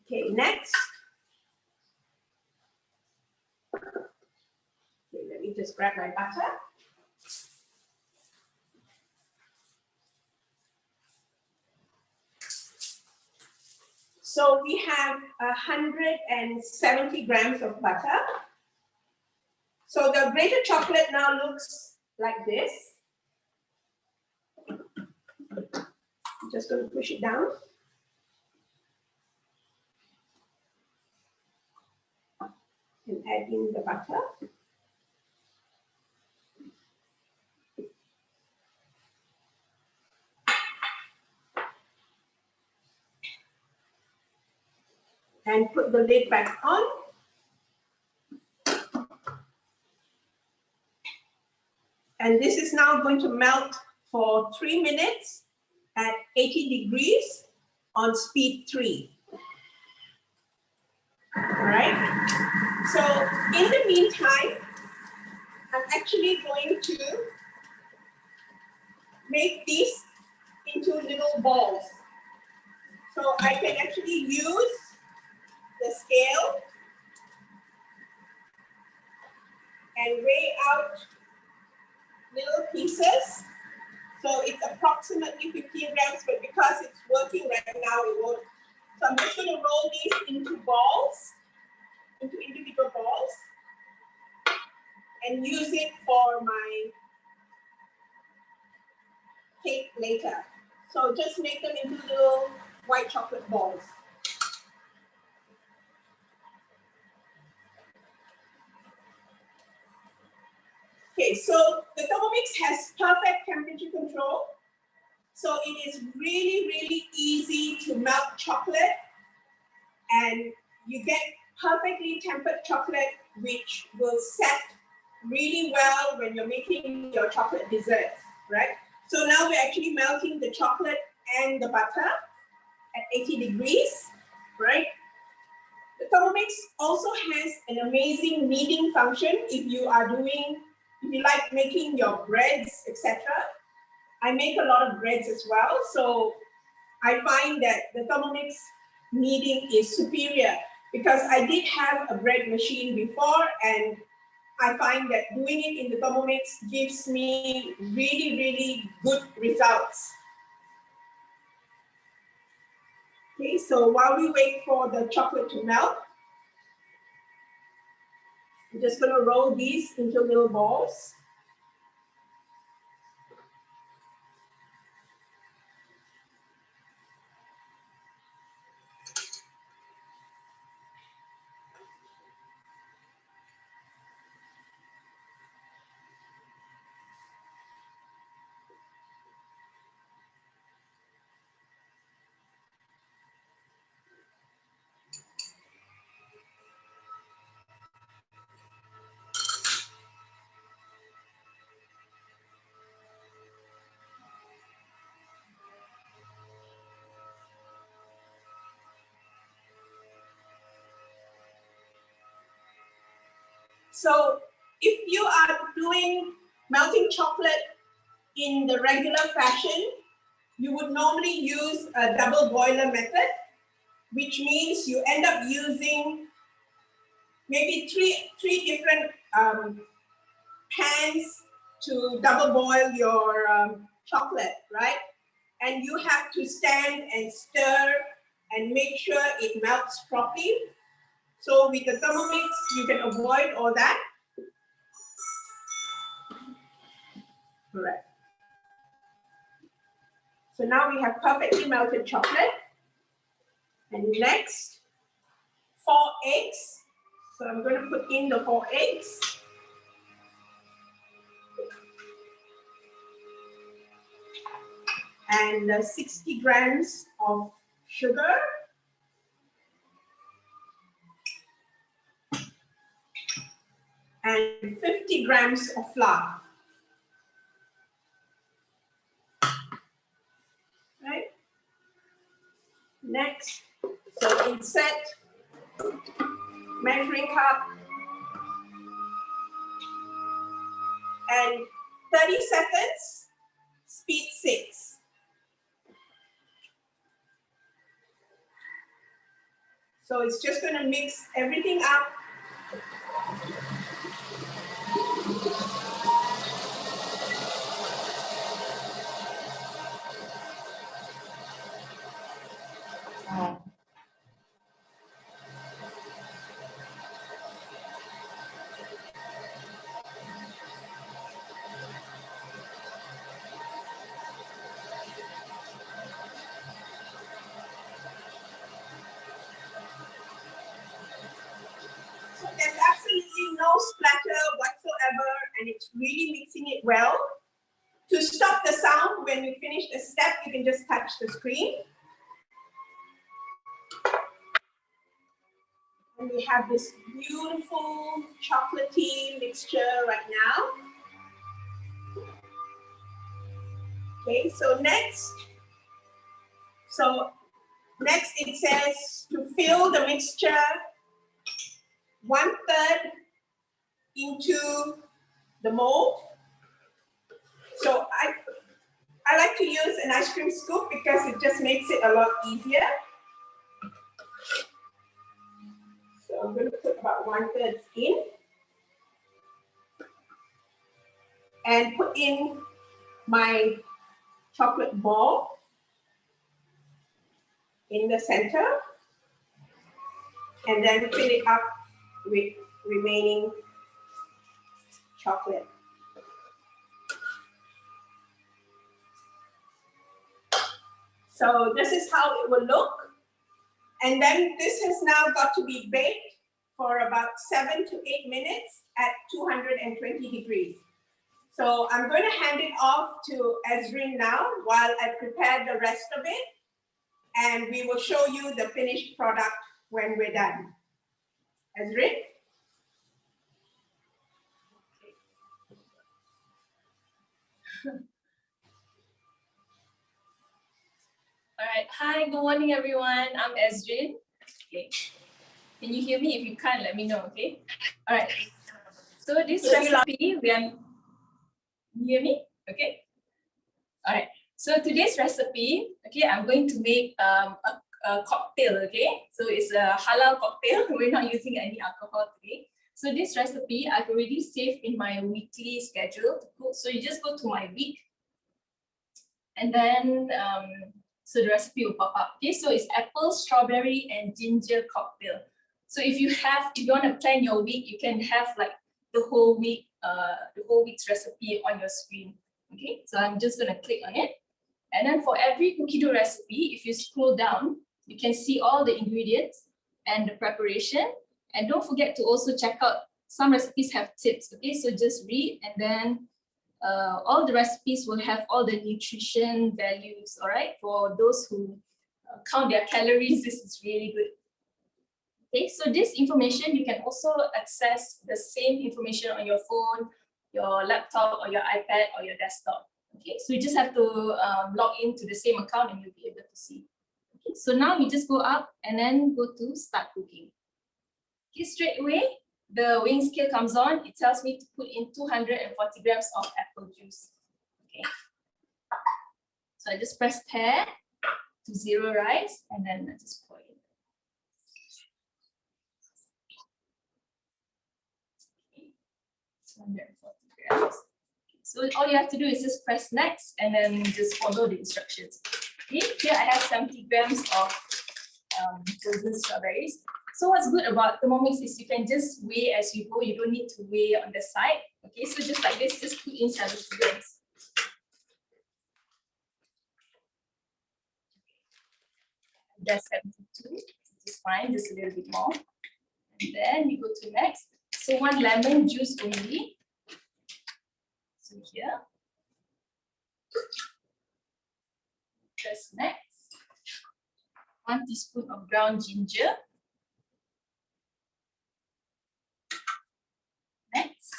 Okay, next. Okay, let me just grab my butter. So we have 170 grams of butter. So the grated chocolate now looks like this. I'm just going to push it down. And add in the butter. and put the lid back on. And this is now going to melt for 3 minutes at 80 degrees on speed 3. All right. So in the meantime, I'm actually going to make these into little balls. So I can actually use the scale and weigh out little pieces. So it's approximately 15 grams, but because it's working right now, it won't. So I'm just going to roll these into balls, into individual balls, and use it for my cake later. So just make them into little white chocolate balls. Okay, so the Thermomix has perfect temperature control. So it is really, really easy to melt chocolate, and you get perfectly tempered chocolate, which will set really well when you're making your chocolate desserts, right? So now we're actually melting the chocolate and the butter at 80 degrees, right? The Thermomix also has an amazing kneading function if you like making your breads, etc. I make a lot of breads as well, so I find that the Thermomix kneading is superior because I did have a bread machine before, and I find that doing it in the Thermomix gives me really, really good results. Okay, so while we wait for the chocolate to melt, I'm just going to roll these into little balls. So if you are doing melting chocolate in the regular fashion, you would normally use a double boiler method, which means you end up using maybe three different pans to double boil your chocolate, right? And you have to stand and stir and make sure it melts properly. So with the Thermomix, you can avoid all that. Correct. So now we have perfectly melted chocolate. And next, 4 eggs. So I'm going to put in the 4 eggs. And 60 grams of sugar. And 50 grams of flour. Right? Next, so insert measuring cup and 30 seconds, speed 6. So it's just going to mix everything up. So there's absolutely no splatter whatsoever, and it's really mixing it well. To stop the sound when you finish a step, you can just touch the screen. And we have this beautiful chocolatey mixture right now. Okay, so next it says to fill the mixture 1/3 into the mold. So I like to use an ice cream scoop because it just makes it a lot easier. So I'm going to put about 1/3 in and put in my chocolate ball in the center and then fill it up with remaining chocolate. So this is how it will look. And then this has now got to be baked for about 7 to 8 minutes at 220 degrees. So I'm going to hand it off to Ezrin now while I prepare the rest of it. And we will show you the finished product when we're done. Ezrin? All right. Hi, good morning, everyone. I'm Ezrin. Okay. Can you hear me? If you can't, let me know, okay? All right. So this recipe, can you hear me? Okay. All right. So today's recipe, okay, I'm going to make a cocktail, okay? So it's a halal cocktail. We're not using any alcohol today. So this recipe, I've already saved in my weekly schedule to cook. So you just go to my week, and then so the recipe will pop up. Okay, so it's apple, strawberry, and ginger cocktail. So if you want to plan your week, you can have like the whole week's recipe on your screen. Okay, so I'm just gonna click on it. And then for every cookie dough recipe, if you scroll down, you can see all the ingredients and the preparation. And don't forget to also check out, some recipes have tips. Okay, so just read, and then all the recipes will have all the nutrition values, all right? For those who count their calories, this is really good. Okay, so this information, you can also access the same information on your phone, your laptop, or your iPad, or your desktop. Okay, so you just have to log into the same account and you'll be able to see. Okay, so now we just go up and then go to start cooking. Okay, straight away, the weighing scale comes on. It tells me to put in 240 grams of apple juice. Okay. So I just press tare to 0 rise, and then I just pour in. Okay. 240 grams. So all you have to do is just press next and then just follow the instructions. Okay. Here I have 70 grams of frozen strawberries. So what's good about Thermomix is you can just weigh as you go. You don't need to weigh on the side. Okay, so just like this, just put in 70 grams. That's 72, which is fine, just a little bit more. And then you go to next. So 1 lemon juice only. So here. Press next. 1 teaspoon of ground ginger. Next.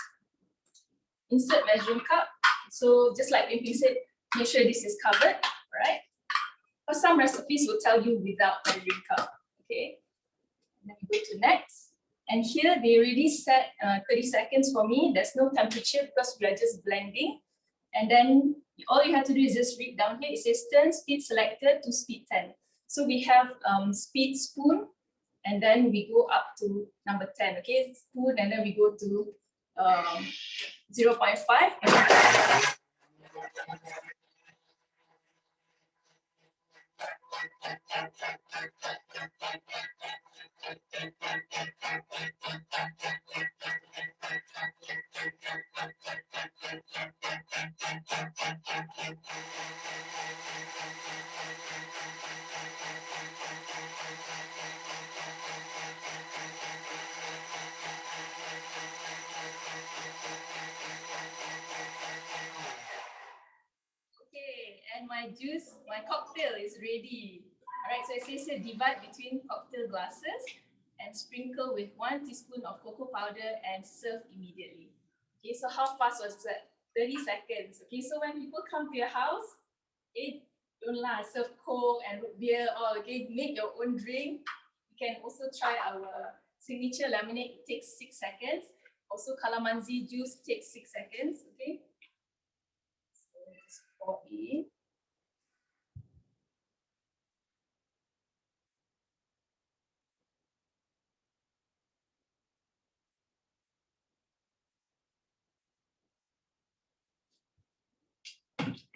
Insert measuring cup. So just like Pimpin said, make sure this is covered, right? But some recipes will tell you without measuring cup, okay? And then we go to next. And here they already set 30 seconds for me. There's no temperature because we are just blending. And then all you have to do is just read down here. It says turn speed selected to speed 10. So we have speed spoon, and then we go up to number 10, okay? Spoon, and then we go to 0.5. Okay, and my juice, my cocktail is ready. All right, so it says here divide between cocktail glasses, and and sprinkle with 1 teaspoon of cocoa powder and serve immediately. Okay, so how fast was that? 30 seconds. Okay, so when people come to your house, don't serve Coke and root beer, or okay, make your own drink. You can also try our signature lemonade. It takes 6 seconds. Also, calamansi juice takes 6 seconds. Okay, so just pour in.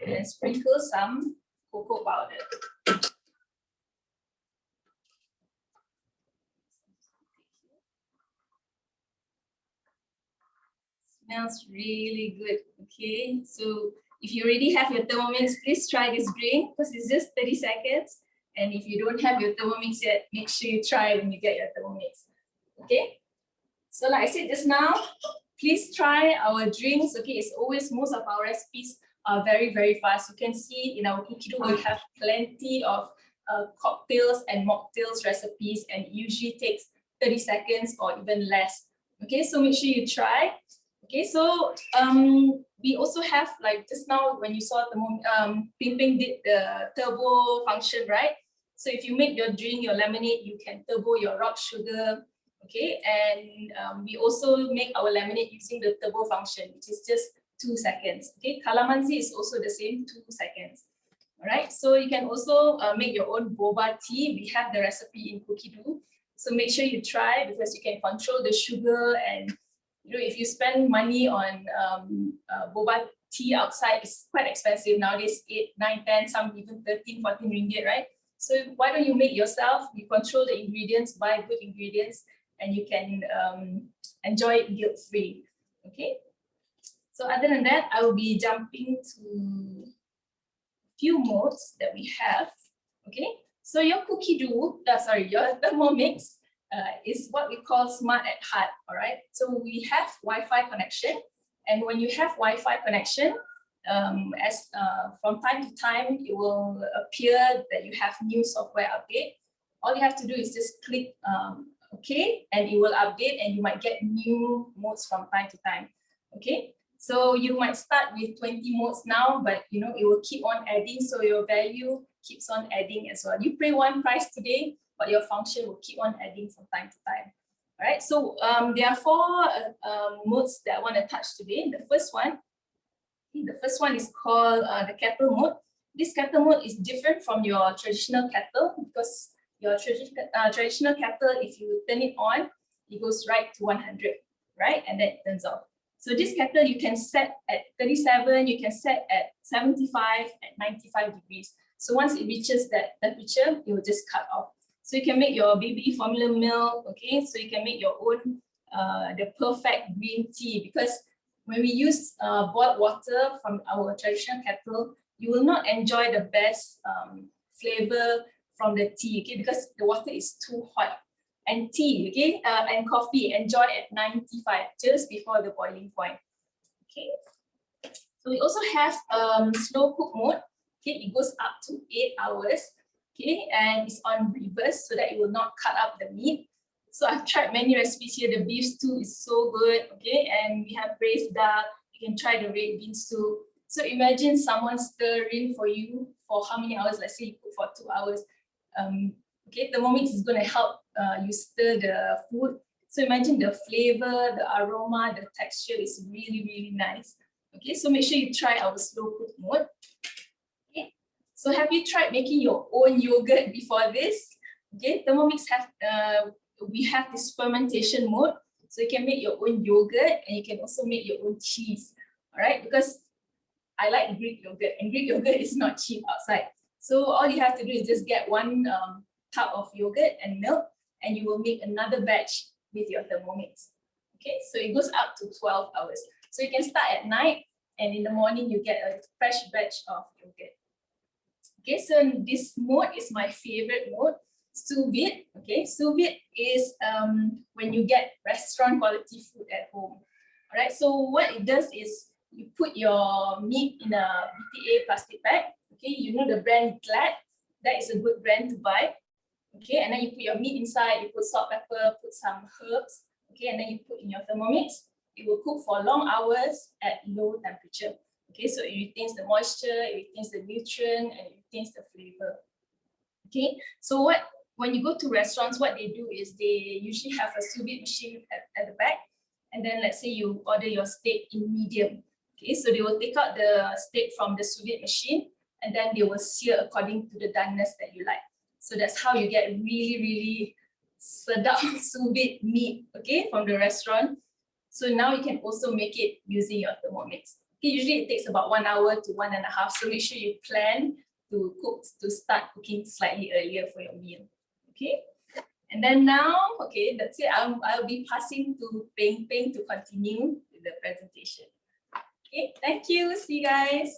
And sprinkle some cocoa powder. Smells really good. Okay, so if you already have your Thermomix, please try this drink because it's just 30 seconds. And if you don't have your Thermomix yet, make sure you try when you get your Thermomix. Okay, so like I said just now, please try our drinks. Okay, it's always, most of our recipes are very, very fast. You can see in our cookie dough, we have plenty of cocktails and mocktails recipes, and it usually takes 30 seconds or even less. Okay, so make sure you try. Okay, so we also have, like just now when you saw Ping Ping did the turbo function, right? So if you make your drink, your lemonade, you can turbo your rock sugar. Okay, and we also make our lemonade using the turbo function, which is just 2 seconds. Okay, calamansi is also the same, 2 seconds. All right, so you can also make your own boba tea. We have the recipe in cookie dough, so make sure you try because you can control the sugar. And you know, if you spend money on boba tea outside, it's quite expensive nowadays, 8, 9, 10, some even 13, 14 ringgit, right? So why don't you make yourself? You control the ingredients, buy good ingredients, and you can enjoy it guilt-free. Okay. So other than that, I will be jumping to a few modes that we have. Okay. So your cookie dough, your Thermomix is what we call smart at heart. All right. So we have Wi-Fi connection, and when you have Wi-Fi connection, from time to time, it will appear that you have new software update. All you have to do is just click OK, and it will update, and you might get new modes from time to time. Okay, so you might start with 20 modes now, but you know it will keep on adding, so your value keeps on adding as well. You pay one price today, but your function will keep on adding from time to time. All right, so there are 4 modes that I want to touch today. The first one is called the kettle mode. This kettle mode is different from your traditional kettle because your traditional kettle, if you turn it on, it goes right to 100, right? And then it turns off. So this kettle, you can set at 37, you can set at 75, at 95 degrees. So once it reaches that temperature, it will just cut off. So you can make your baby formula milk, okay? So you can make your own, the perfect green tea, because when we use boiled water from our traditional kettle, you will not enjoy the best flavor from the tea, okay? Because the water is too hot. And tea, okay, and coffee, enjoy at 95, just before the boiling point. Okay. So we also have slow cook mode. Okay, it goes up to 8 hours. Okay, and it's on reverse so that it will not cut up the meat. So I've tried many recipes here. The beef stew is so good. Okay, and we have braised duck. You can try the red bean stew. So imagine someone stirring for you for how many hours? Let's say you cook for 2 hours. Okay, Thermomix is going to help you stir the food. So imagine the flavor, the aroma, the texture is really, really nice. Okay, so make sure you try our slow cook mode. Okay, so have you tried making your own yogurt before this? Okay, Thermomix we have this fermentation mode, so you can make your own yogurt and you can also make your own cheese. All right, because I like Greek yogurt, and Greek yogurt is not cheap outside. So all you have to do is just get 1 tub of yogurt and milk, and you will make another batch with your Thermomix. Okay, so it goes up to 12 hours. So you can start at night, and in the morning you get a fresh batch of yogurt. Okay, so this mode is my favorite mode, sous vide. Okay, sous vide is when you get restaurant quality food at home. All right, so what it does is you put your meat in a BTA plastic bag. Okay, you know the brand Glad. That is a good brand to buy. Okay, and then you put your meat inside, you put salt, pepper, put some herbs, okay, and then you put in your Thermomix. It will cook for long hours at low temperature. Okay, so it retains the moisture, it retains the nutrient, and it retains the flavor. Okay, so when you go to restaurants, what they do is they usually have a sous vide machine at the back, and then let's say you order your steak in medium. Okay, so they will take out the steak from the sous vide machine, and then they will sear according to the doneness that you like. So that's how you get really, really sedap sous vide meat, okay, from the restaurant. So now you can also make it using your Thermomix. Okay, usually it takes about 1 hour to 1.5. So make sure you plan to start cooking slightly earlier for your meal. Okay. And then now, okay, that's it. I'll be passing to Peng Peng to continue with the presentation. Okay, thank you. See you guys.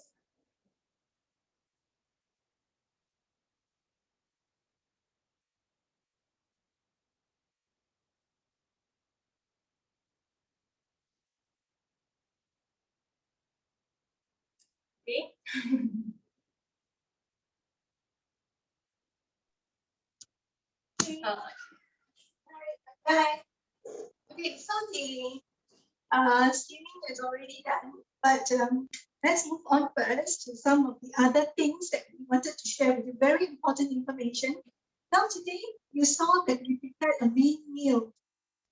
Okay. Bye. Okay, so the steaming is already done, but let's move on first to some of the other things that we wanted to share with you. Very important information. Now today you saw that we prepared a main meal.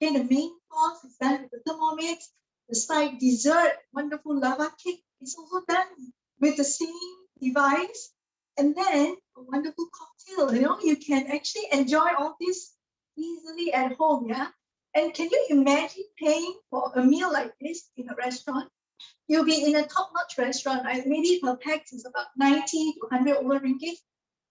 Okay, the main course is done with the Thermomix. The side dessert, wonderful lava cake, is also done with the same device. And then a wonderful cocktail. You know, you can actually enjoy all this easily at home. Yeah. And can you imagine paying for a meal like this in a restaurant? You'll be in a top-notch restaurant, right? Maybe per pax is about 90 to 100 over ringgit.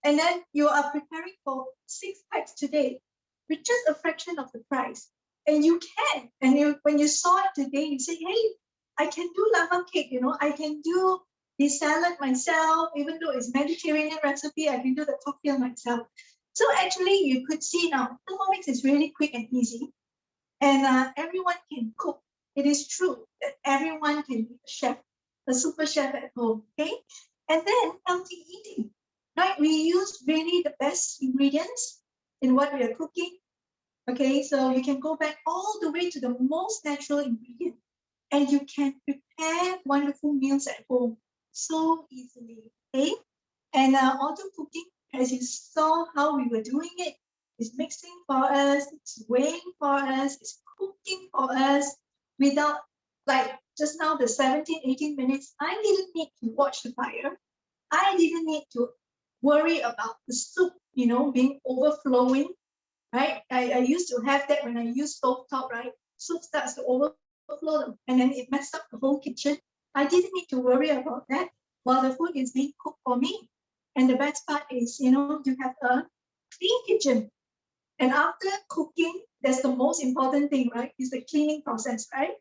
And then you are preparing for 6 pax today, with just a fraction of the price. And you can. And when you saw it today, you say, hey, I can do lava cake, you know, I can do the salad myself, even though it's Mediterranean recipe, I can do the cocktail myself. So actually, you could see now, Thermomix is really quick and easy. And everyone can cook. It is true that everyone can be a chef, a super chef at home, okay? And then healthy eating, right? We use really the best ingredients in what we are cooking, okay? So you can go back all the way to the most natural ingredient, and you can prepare wonderful meals at home so easily, okay? And auto cooking, as you saw how we were doing it, is mixing for us, it's weighing for us, it's cooking for us without, like just now, the 17, 18 minutes, I didn't need to watch the fire. I didn't need to worry about the soup, you know, being overflowing, right? I used to have that when I use stovetop, right? Soup starts to overflow and then it messed up the whole kitchen. I didn't need to worry about that while the food is being cooked for me. And the best part is, you know, you have a clean kitchen. And after cooking, that's the most important thing, right? Is the cleaning process, right?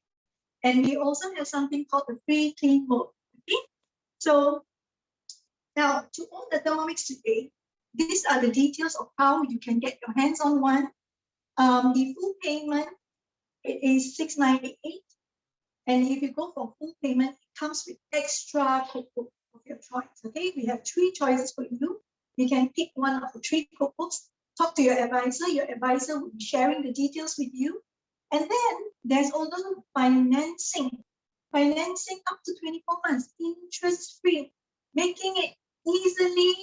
And we also have something called the free clean mode. Okay? So now to own the Thermomix today, these are the details of how you can get your hands on one. The full payment, it is $698. And if you go for full payment, it comes with extra cookbook of your choice. Okay, we have 3 choices for you. You can pick one of the 3 cookbooks. Talk to your advisor. Your advisor will be sharing the details with you. And then there's also financing up to 24 months, interest-free, making it easily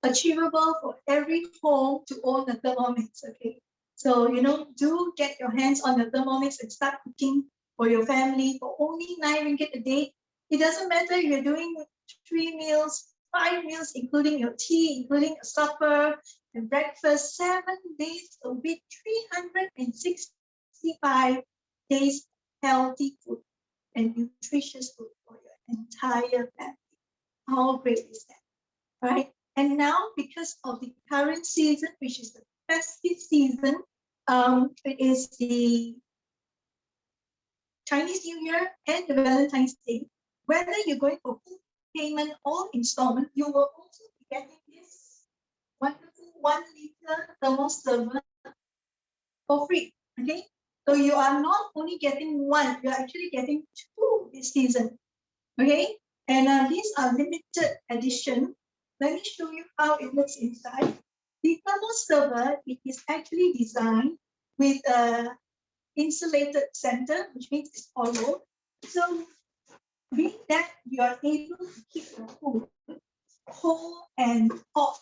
achievable for every home to own a Thermomix. Okay, so you know, do get your hands on the Thermomix and start cooking for your family for only 9 ringgit a day. It doesn't matter if you're doing 3 meals, 5 meals, including your tea, including a supper and breakfast, 7 days a week, 365 days healthy food and nutritious food for your entire family. How great is that, right? And now, because of the current season, which is the festive season, it is the Chinese New Year and the Valentine's Day. Whether you're going for full payment or installment, you will also be getting this wonderful 1 liter thermal server for free. Okay, so you are not only getting 1, you're actually getting 2 this season. Okay, and these are limited edition. Let me show you how it looks inside. The thermal server, it is actually designed with a insulated center, which means it's hollow. So being that you are able to keep your food cold and hot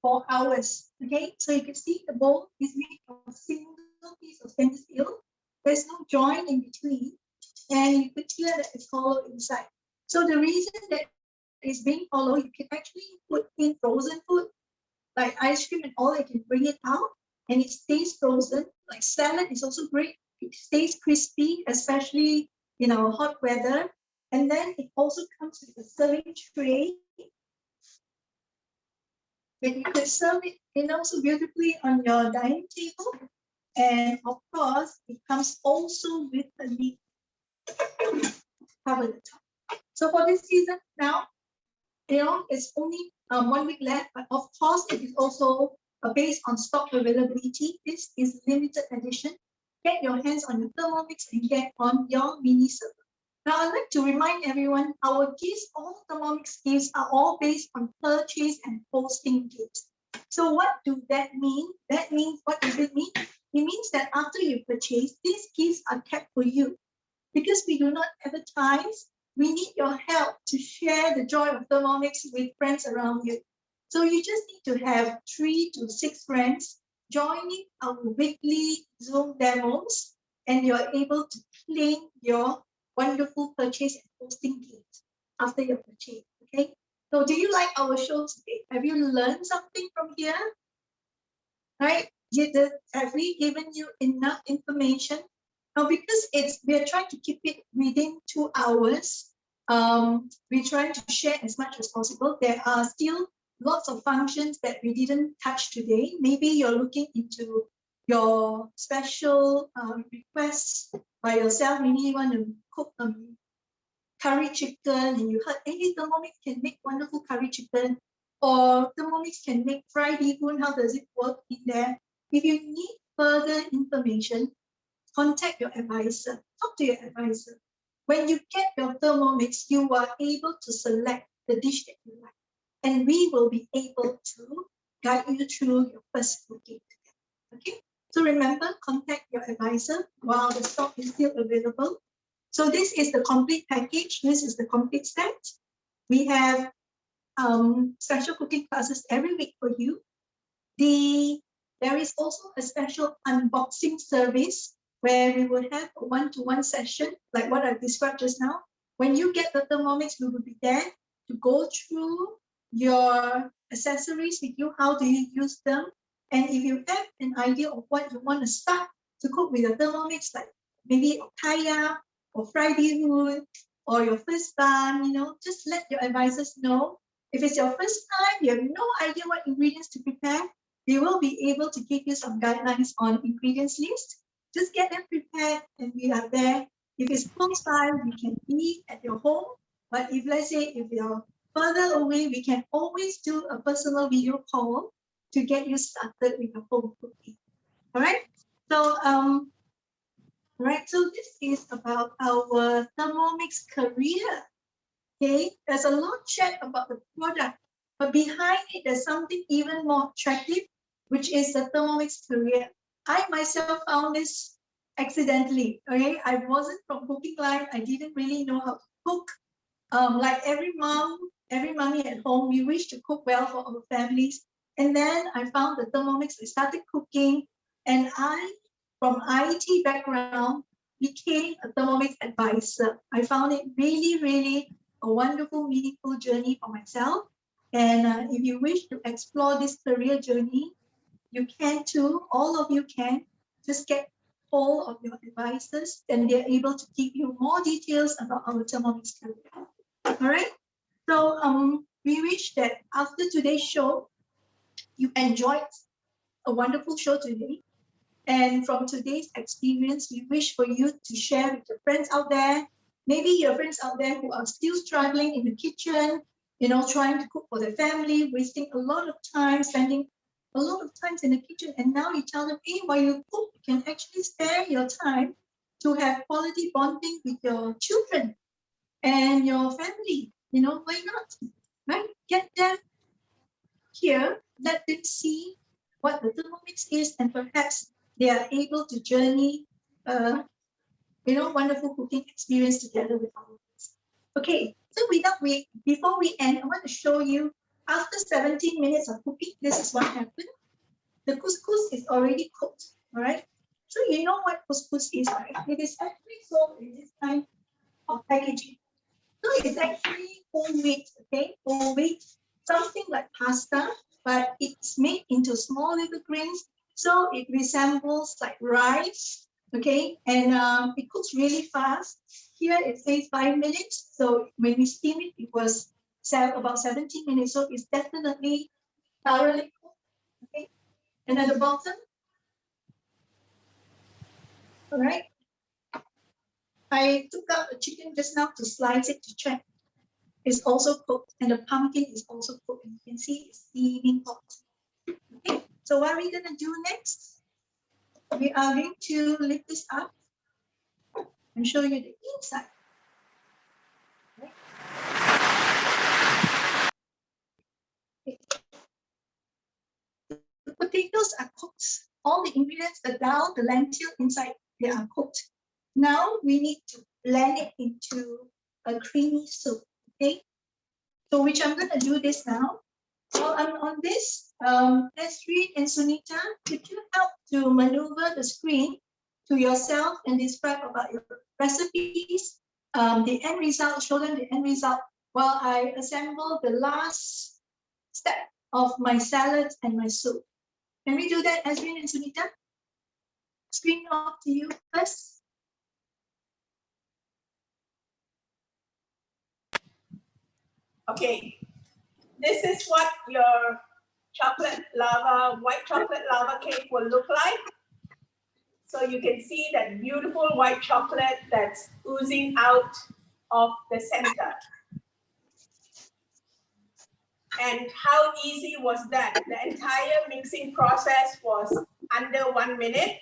for hours. Okay, so you can see the bowl is made of a single piece of stainless steel. There's no joint in between, and you could hear that it's hollow inside. So the reason that it's being hollow, you can actually put in frozen food like ice cream and all. You can bring it out, and it stays frozen. Like salad is also great. It stays crispy, especially in our hot weather. And then it also comes with a serving tray. Then you can serve it, so beautifully on your dining table. And of course, it comes also with a lid to cover the top. So for this season now, it's only 1 week left, but of course, it is also based on stock availability. This is limited edition. Get your hands on your Thermomix and get on your mini server. Now, I'd like to remind everyone, our gifts, all Thermomix gifts are all based on purchase and posting gifts. So what does that mean? What does it mean? It means that after you purchase, these gifts are kept for you. Because we do not advertise, we need your help to share the joy of Thermomix with friends around you. So you just need to have 3 to 6 friends joining our weekly Zoom demos, and you're able to claim your wonderful purchase and posting gift after your purchase. Okay. So do you like our show today? Have you learned something from here? Right? Have we given you enough information? Now, because we're trying to keep it within 2 hours, we're trying to share as much as possible. There are still lots of functions that we didn't touch today. Maybe you're looking into your special requests by yourself. Maybe you want to cook curry chicken, and you heard, hey, Thermomix can make wonderful curry chicken, or Thermomix can make fried bee-hoon. How does it work in there? If you need further information, contact your advisor. Talk to your advisor. When you get your Thermomix, you are able to select the dish that you like, and we will be able to guide you through your first cooking. Okay, so remember, contact your advisor while the stock is still available. So this is the complete package. This is the complete set. We have special cooking classes every week for you. There is also a special unboxing service where we will have a one-to-one session, like what I described just now. When you get the Thermomix, we will be there to go through your accessories with you. How do you use them? And if you have an idea of what you want to start to cook with your Thermomix, like maybe a kaya or fried bee-hoon or your first time, just let your advisors know. If it's your first time, you have no idea what ingredients to prepare, we will be able to give you some guidelines on ingredients list. Just get them prepared and we are there. If it's close by, we can be at your home. But if let's say if you're further away, we can always do a personal video call to get you started with your home cooking. All right. So so this is about our Thermomix career. Okay, there's a lot shared about the product, but behind it, there's something even more attractive, which is the Thermomix career. I myself found this accidentally. Okay, I wasn't from cooking line. I didn't really know how to cook. Like every mommy at home, we wish to cook well for our families. And then I found the Thermomix. I started cooking, and I, from IT background, became a Thermomix advisor. I found it really, really a wonderful, meaningful journey for myself. And if you wish to explore this career journey, you can too. All of you can. Just get hold of your advisors, and they're able to give you more details about our Thermomix career. All right. So we wish that after today's show, you enjoyed a wonderful show today. And from today's experience, we wish for you to share with your friends out there. Maybe your friends out there who are still struggling in the kitchen, trying to cook for their family, wasting a lot of time, spending a lot of times in the kitchen. And now you tell them, hey, while you cook, you can actually spare your time to have quality bonding with your children and your family. Why not? Right? Get them here let them see what the Thermomix is, and perhaps they are able to journey, wonderful cooking experience together with our kids. Okay, so before we end, I want to show you after 17 minutes of cooking, this is what happened. The couscous is already cooked, all right? So you know what couscous is, right? It is actually sold in this kind of packaging. So it's actually whole wheat, okay? Whole wheat, something like pasta, but it's made into small little grains. So it resembles like rice, okay? And it cooks really fast. Here it says 5 minutes. So when we steam it, it was about 17 minutes. So it's definitely thoroughly cooked, okay? And at the bottom, all right? I took out the chicken just now to slice it to check. It's also cooked, and the pumpkin is also cooked. You can see it's steaming hot. Okay, so what are we gonna do next? We are going to lift this up and show you the inside. Okay. The potatoes are cooked. All the ingredients, the dal, the lentil inside, they are cooked. Now we need to blend it into a creamy soup. Okay, so which I'm gonna do this now. While I'm on this, Esri and Sunita, could you help to maneuver the screen to yourself and describe about your recipes, the end result, show them the end result, while I assemble the last step of my salad and my soup. Can we do that, Esri and Sunita? Screen off to you first. Okay, this is what your white chocolate lava cake will look like. So you can see that beautiful white chocolate that's oozing out of the center. And how easy was that? The entire mixing process was under 1 minute,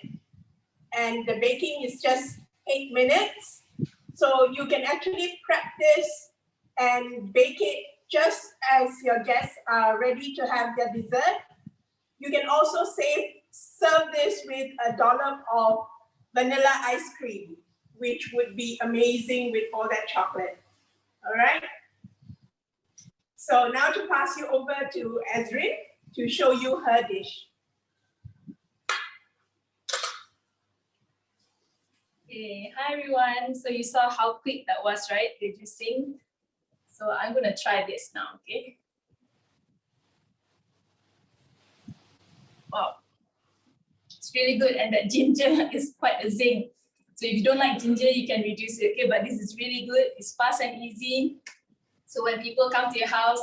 and the baking is just 8 minutes. So you can actually prep this and bake it just as your guests are ready to have their dessert. You can also serve this with a dollop of vanilla ice cream, which would be amazing with all that chocolate. All right. So now to pass you over to Ezrin to show you her dish. Okay, hi everyone. So you saw how quick that was, right? Did you sing? So I'm gonna try this now, okay? Wow, it's really good, and that ginger is quite a zing. So if you don't like ginger, you can reduce it, okay? But this is really good. It's fast and easy. So when people come to your house,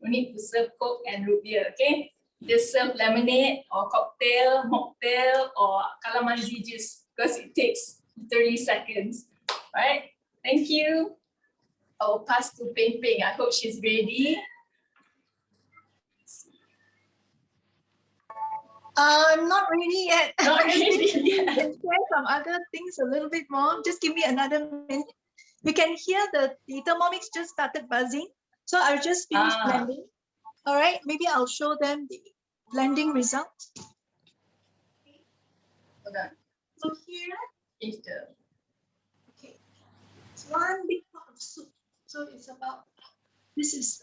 you need to serve Coke and root beer, okay? Just serve lemonade or cocktail, mocktail, or calamansi juice because it takes 30 seconds. All right, thank you. I will pass to Ping Ping. I hope she's ready. Not really yet. Not ready You yet. can share some other things a little bit more. Just give me another minute. You can hear the Thermomix just started buzzing. So I'll just finish blending. All right, maybe I'll show them the blending result. Hold on. So here, Change the. okay, it's 1 big pot of soup. So it's about, this is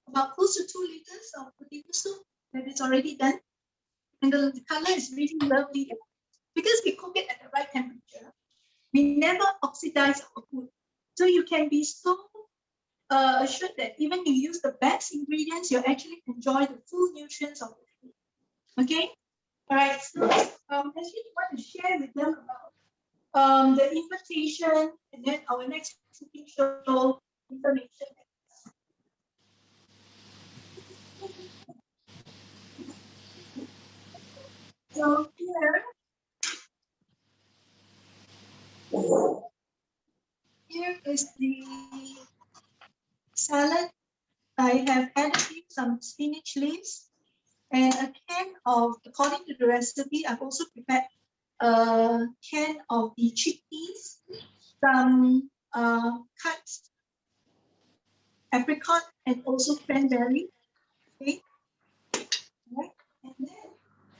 about close to 2 liters of potato soup that is already done. And the color is really lovely because we cook it at the right temperature. We never oxidize our food. So you can be so assured that even you use the best ingredients, you actually enjoy the full nutrients of the food. Okay? All right, so I actually want to share with them about the invitation and then our next cooking show information. So here is the salad. I have added some spinach leaves and a can of, according to the recipe, I've also prepared a can of the chickpeas, some cut apricot, and also cranberry. Okay. And then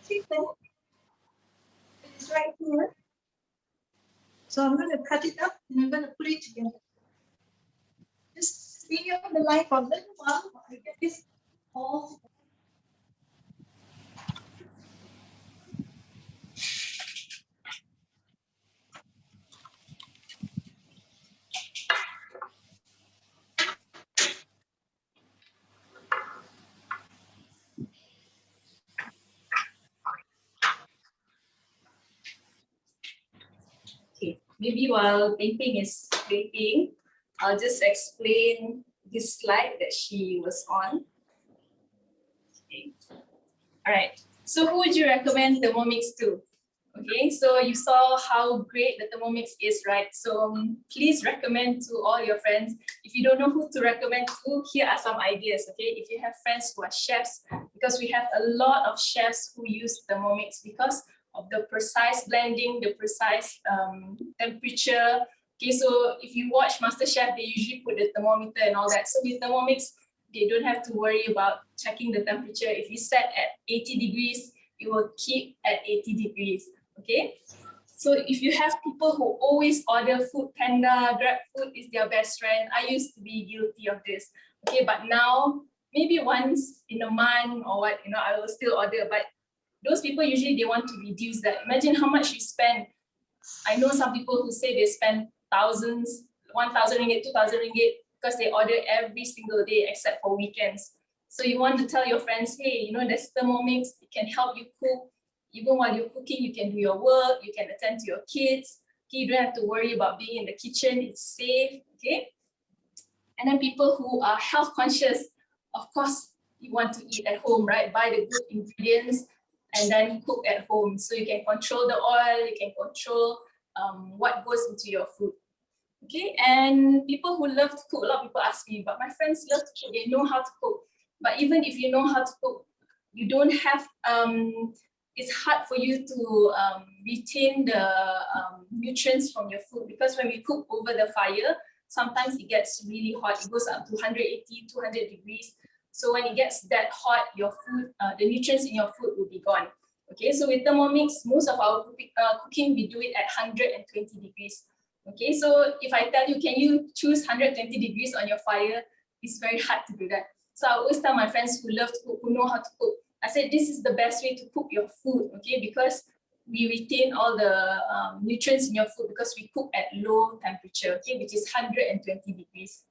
chicken is right here. So I'm going to cut it up and I'm going to put it together. Just be on the line for a little while I get this all. Okay, maybe while Ping is waiting, I'll just explain this slide that she was on. Okay. All right. So who would you recommend Thermomix to? Okay, so you saw how great the Thermomix is, right? So please recommend to all your friends. If you don't know who to recommend to, here are some ideas, okay? If you have friends who are chefs, because we have a lot of chefs who use Thermomix because of the precise blending, the precise temperature. Okay, so if you watch MasterChef, they usually put the thermometer and all that. So with Thermomix, they don't have to worry about checking the temperature. If you set at 80 degrees, it will keep at 80 degrees. Okay, so if you have people who always order Food Panda, Grab Food is their best friend. I used to be guilty of this. Okay, but now maybe once in a month or what, you know, I will still order. But those people usually they want to reduce that. Imagine how much you spend. I know some people who say they spend thousands, 1,000 ringgit, 2,000 ringgit because they order every single day except for weekends. So you want to tell your friends, hey, you know, there's Thermomix, it can help you cook. Even while you're cooking, you can do your work, you can attend to your kids. Okay, you don't have to worry about being in the kitchen, it's safe, okay? And then people who are health conscious, of course, you want to eat at home, right? Buy the good ingredients and then cook at home. So you can control the oil, you can control what goes into your food. Okay, and people who love to cook, a lot of people ask me, but my friends love to cook, they know how to cook. But even if you know how to cook, you don't have, it's hard for you to retain the nutrients from your food because when we cook over the fire, sometimes it gets really hot. It goes up to 180, 200 degrees. So when it gets that hot, your food, the nutrients in your food will be gone. Okay, so with Thermomix, most of our cooking, we do it at 120 degrees. Okay, so if I tell you, can you choose 120 degrees on your fire? It's very hard to do that. So I always tell my friends who love to cook, who know how to cook, I said, this is the best way to cook your food, okay? Because we retain all the nutrients in your food because we cook at low temperature, okay? Which is 120 degrees,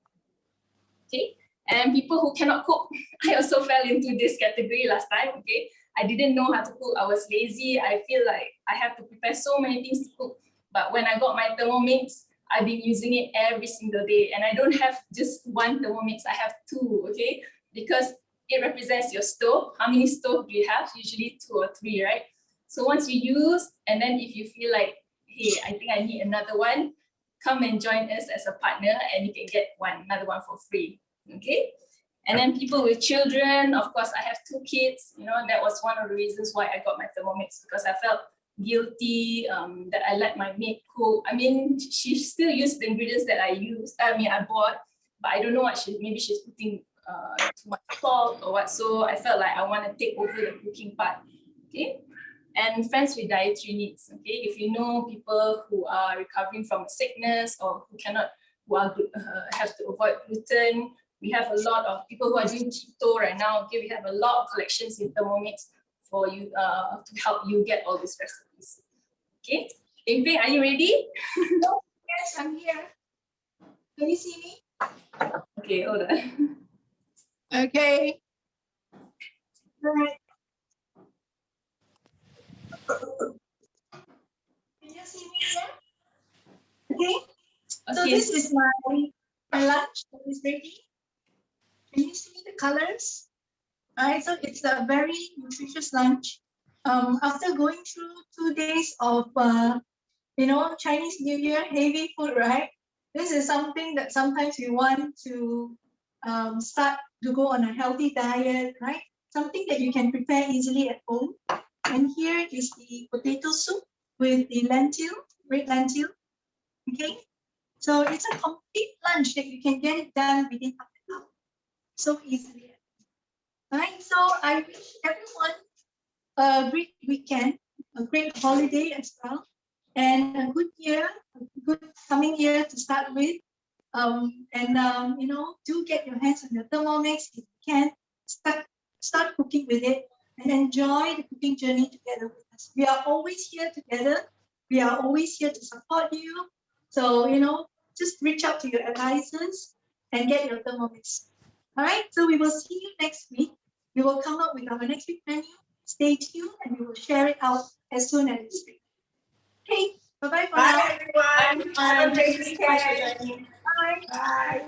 okay? And people who cannot cook, I also fell into this category last time, okay? I didn't know how to cook, I was lazy. I feel like I have to prepare so many things to cook. But when I got my Thermomix, I've been using it every single day. And I don't have just one Thermomix, I have two, okay? Because it represents your stove. How many stoves do you have? Usually 2 or 3, right? So once you use, and then if you feel like, hey, I think I need another one, come and join us as a partner and you can get another one for free, okay? And then people with children, of course, I have 2 kids, you know, that was one of the reasons why I got my Thermomix because I felt guilty that I let my maid cook. I mean, she still used the ingredients that I bought, but I don't know what maybe she's putting too much salt or what, so I felt like I want to take over the cooking part, okay? And friends with dietary needs, okay? If you know people who are recovering from a sickness or who have to avoid gluten, we have a lot of people who are doing keto right now, okay? We have a lot of collections in Thermomix for you to help you get all these recipes, okay? Ping Ping, are you ready? Yes, I'm here. Can you see me? Okay, hold on. Okay. All right. Can you see me here? Okay. So Okay. this is my lunch that is ready. Can you see the colors? All right, so it's a very nutritious lunch. After going through 2 days of Chinese New Year heavy food, right? This is something that sometimes we want to start to go on a healthy diet, right? Something that you can prepare easily at home. And here is the potato soup with the red lentil. Okay, so it's a complete lunch that you can get it done within half an hour, so easily. All right, so I wish everyone a great weekend, a great holiday as well, and a good year, a good coming year to start with. Do get your hands on your Thermomix if you can. Start cooking with it and enjoy the cooking journey together with us. We are always here together. We are always here to support you. So, just reach out to your advisors and get your Thermomix. All right, so we will see you next week. We will come up with our next week menu. Stay tuned and we will share it out as soon as it's ready. Okay, bye-bye for now. Bye, everyone. Have a great weekend. Bye. Bye.